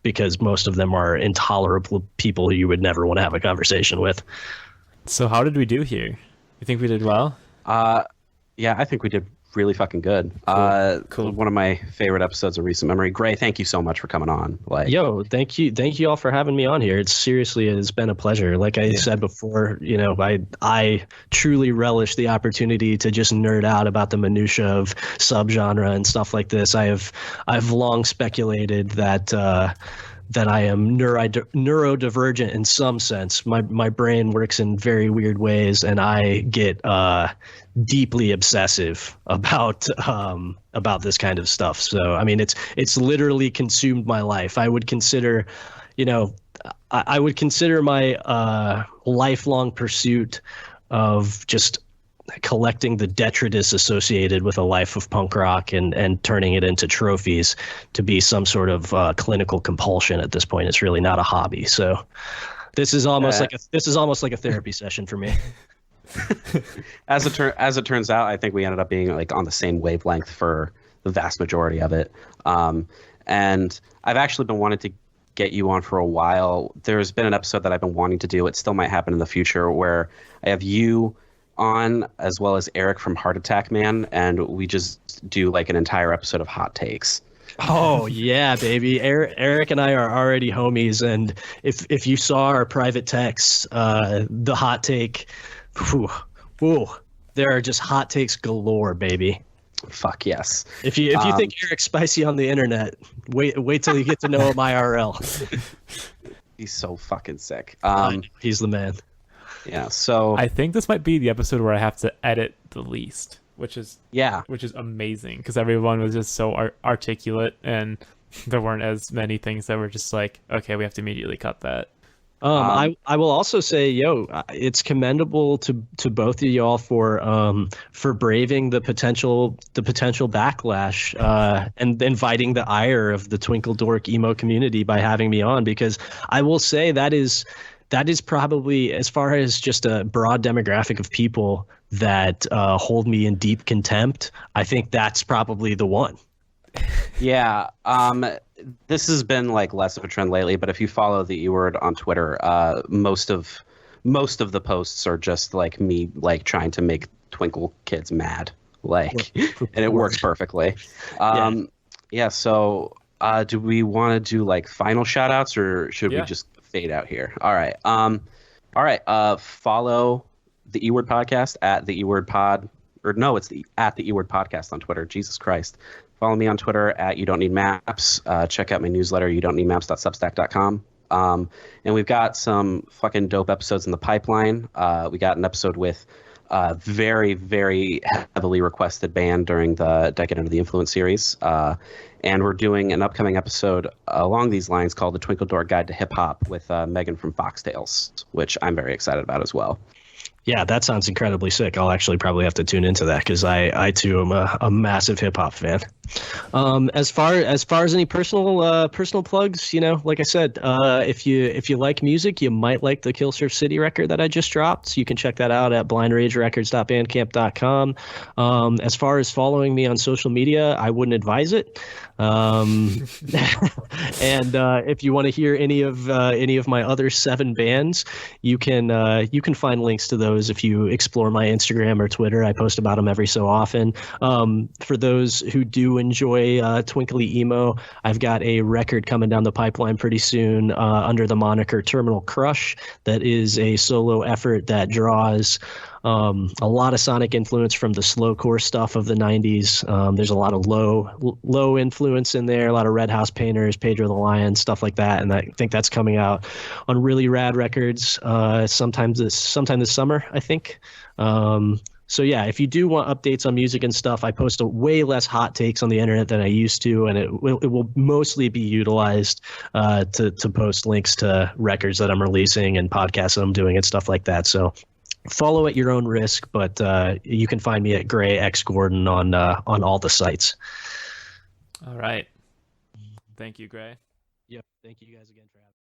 because most of them are intolerable people who you would never want to have a conversation with. So how did we do here? You think we did well? Yeah, I think we did really fucking good. Cool. One of my favorite episodes of recent memory. Gray, thank you so much for coming on. Thank you all for having me on here. It's been a pleasure. Like I said before, I truly relish the opportunity to just nerd out about the minutia of subgenre and stuff like this. I've long speculated that I am neurodivergent in some sense. My brain works in very weird ways, and I get deeply obsessive about this kind of stuff. So I mean, it's literally consumed my life. I would consider, I would consider my lifelong pursuit of just collecting the detritus associated with a life of punk rock and turning it into trophies to be some sort of clinical compulsion at this point. It's really not a hobby. So this is almost like a therapy session for me. As it turns out, I think we ended up being like on the same wavelength for the vast majority of it. And I've actually been wanting to get you on for a while. There's been an episode that I've been wanting to do. It still might happen in the future, where I have you on as well as Eric from Heart Attack Man, and we just do like an entire episode of hot takes. Oh yeah, baby. Eric and I are already homies, and if you saw our private texts, the hot take, there are just hot takes galore, baby. Fuck yes. If you think Eric's spicy on the internet, wait till you get to know him IRL. He's so fucking sick. He's the man. Yeah, so I think this might be the episode where I have to edit the least, which is amazing, because everyone was just so articulate, and there weren't as many things that were just like, okay, we have to immediately cut that. I will also say, it's commendable to both of y'all for braving the potential backlash and inviting the ire of the Twinkledork emo community by having me on, because I will say that is probably, as far as just a broad demographic of people that hold me in deep contempt, I think that's probably the one. Yeah. This has been like less of a trend lately, but if you follow the E-word on Twitter, most of the posts are just like me like trying to make Twinkle kids mad, like, and it works perfectly. Yeah. So do we want to do like final shout outs, or should we just fade out here? All right. Follow the E-word podcast at the E-word pod, or no, it's at the E-word podcast on Twitter. Jesus Christ. Follow me on Twitter at You Don't Need Maps. Check out my newsletter, youdon'tneedmaps.substack.com. And we've got some fucking dope episodes in the pipeline. We got an episode with a very, very heavily requested band during the Decade Under the Influence series. And we're doing an upcoming episode along these lines called The Twinkledork Guide to Hip Hop with Megan from Foxtails, which I'm very excited about as well. Yeah, that sounds incredibly sick. I'll actually probably have to tune into that because I too am a massive hip hop fan. As far as any personal plugs, like I said, if you like music, you might like the Killsurf City record that I just dropped. So you can check that out at blindragerecords.bandcamp.com. As far as following me on social media, I wouldn't advise it. And if you want to hear any of my other 7 bands, you can find links to those if you explore my Instagram or Twitter. I post about them every so often. For those who do enjoy twinkly emo, I've got a record coming down the pipeline pretty soon under the moniker Terminal Crush. That is a solo effort that draws a lot of sonic influence from the slowcore stuff of the 90s. There's a lot of low influence in there, a lot of Red House Painters, Pedro the Lion, stuff like that. And I think that's coming out on really rad records sometime this summer, I think. So yeah, if you do want updates on music and stuff, I post a way less hot takes on the internet than I used to, and it will mostly be utilized to post links to records that I'm releasing and podcasts that I'm doing and stuff like that. So follow at your own risk, but you can find me at Gray X Gordon on all the sites. All right. Thank you, Gray. Yep. Thank you guys again for having me.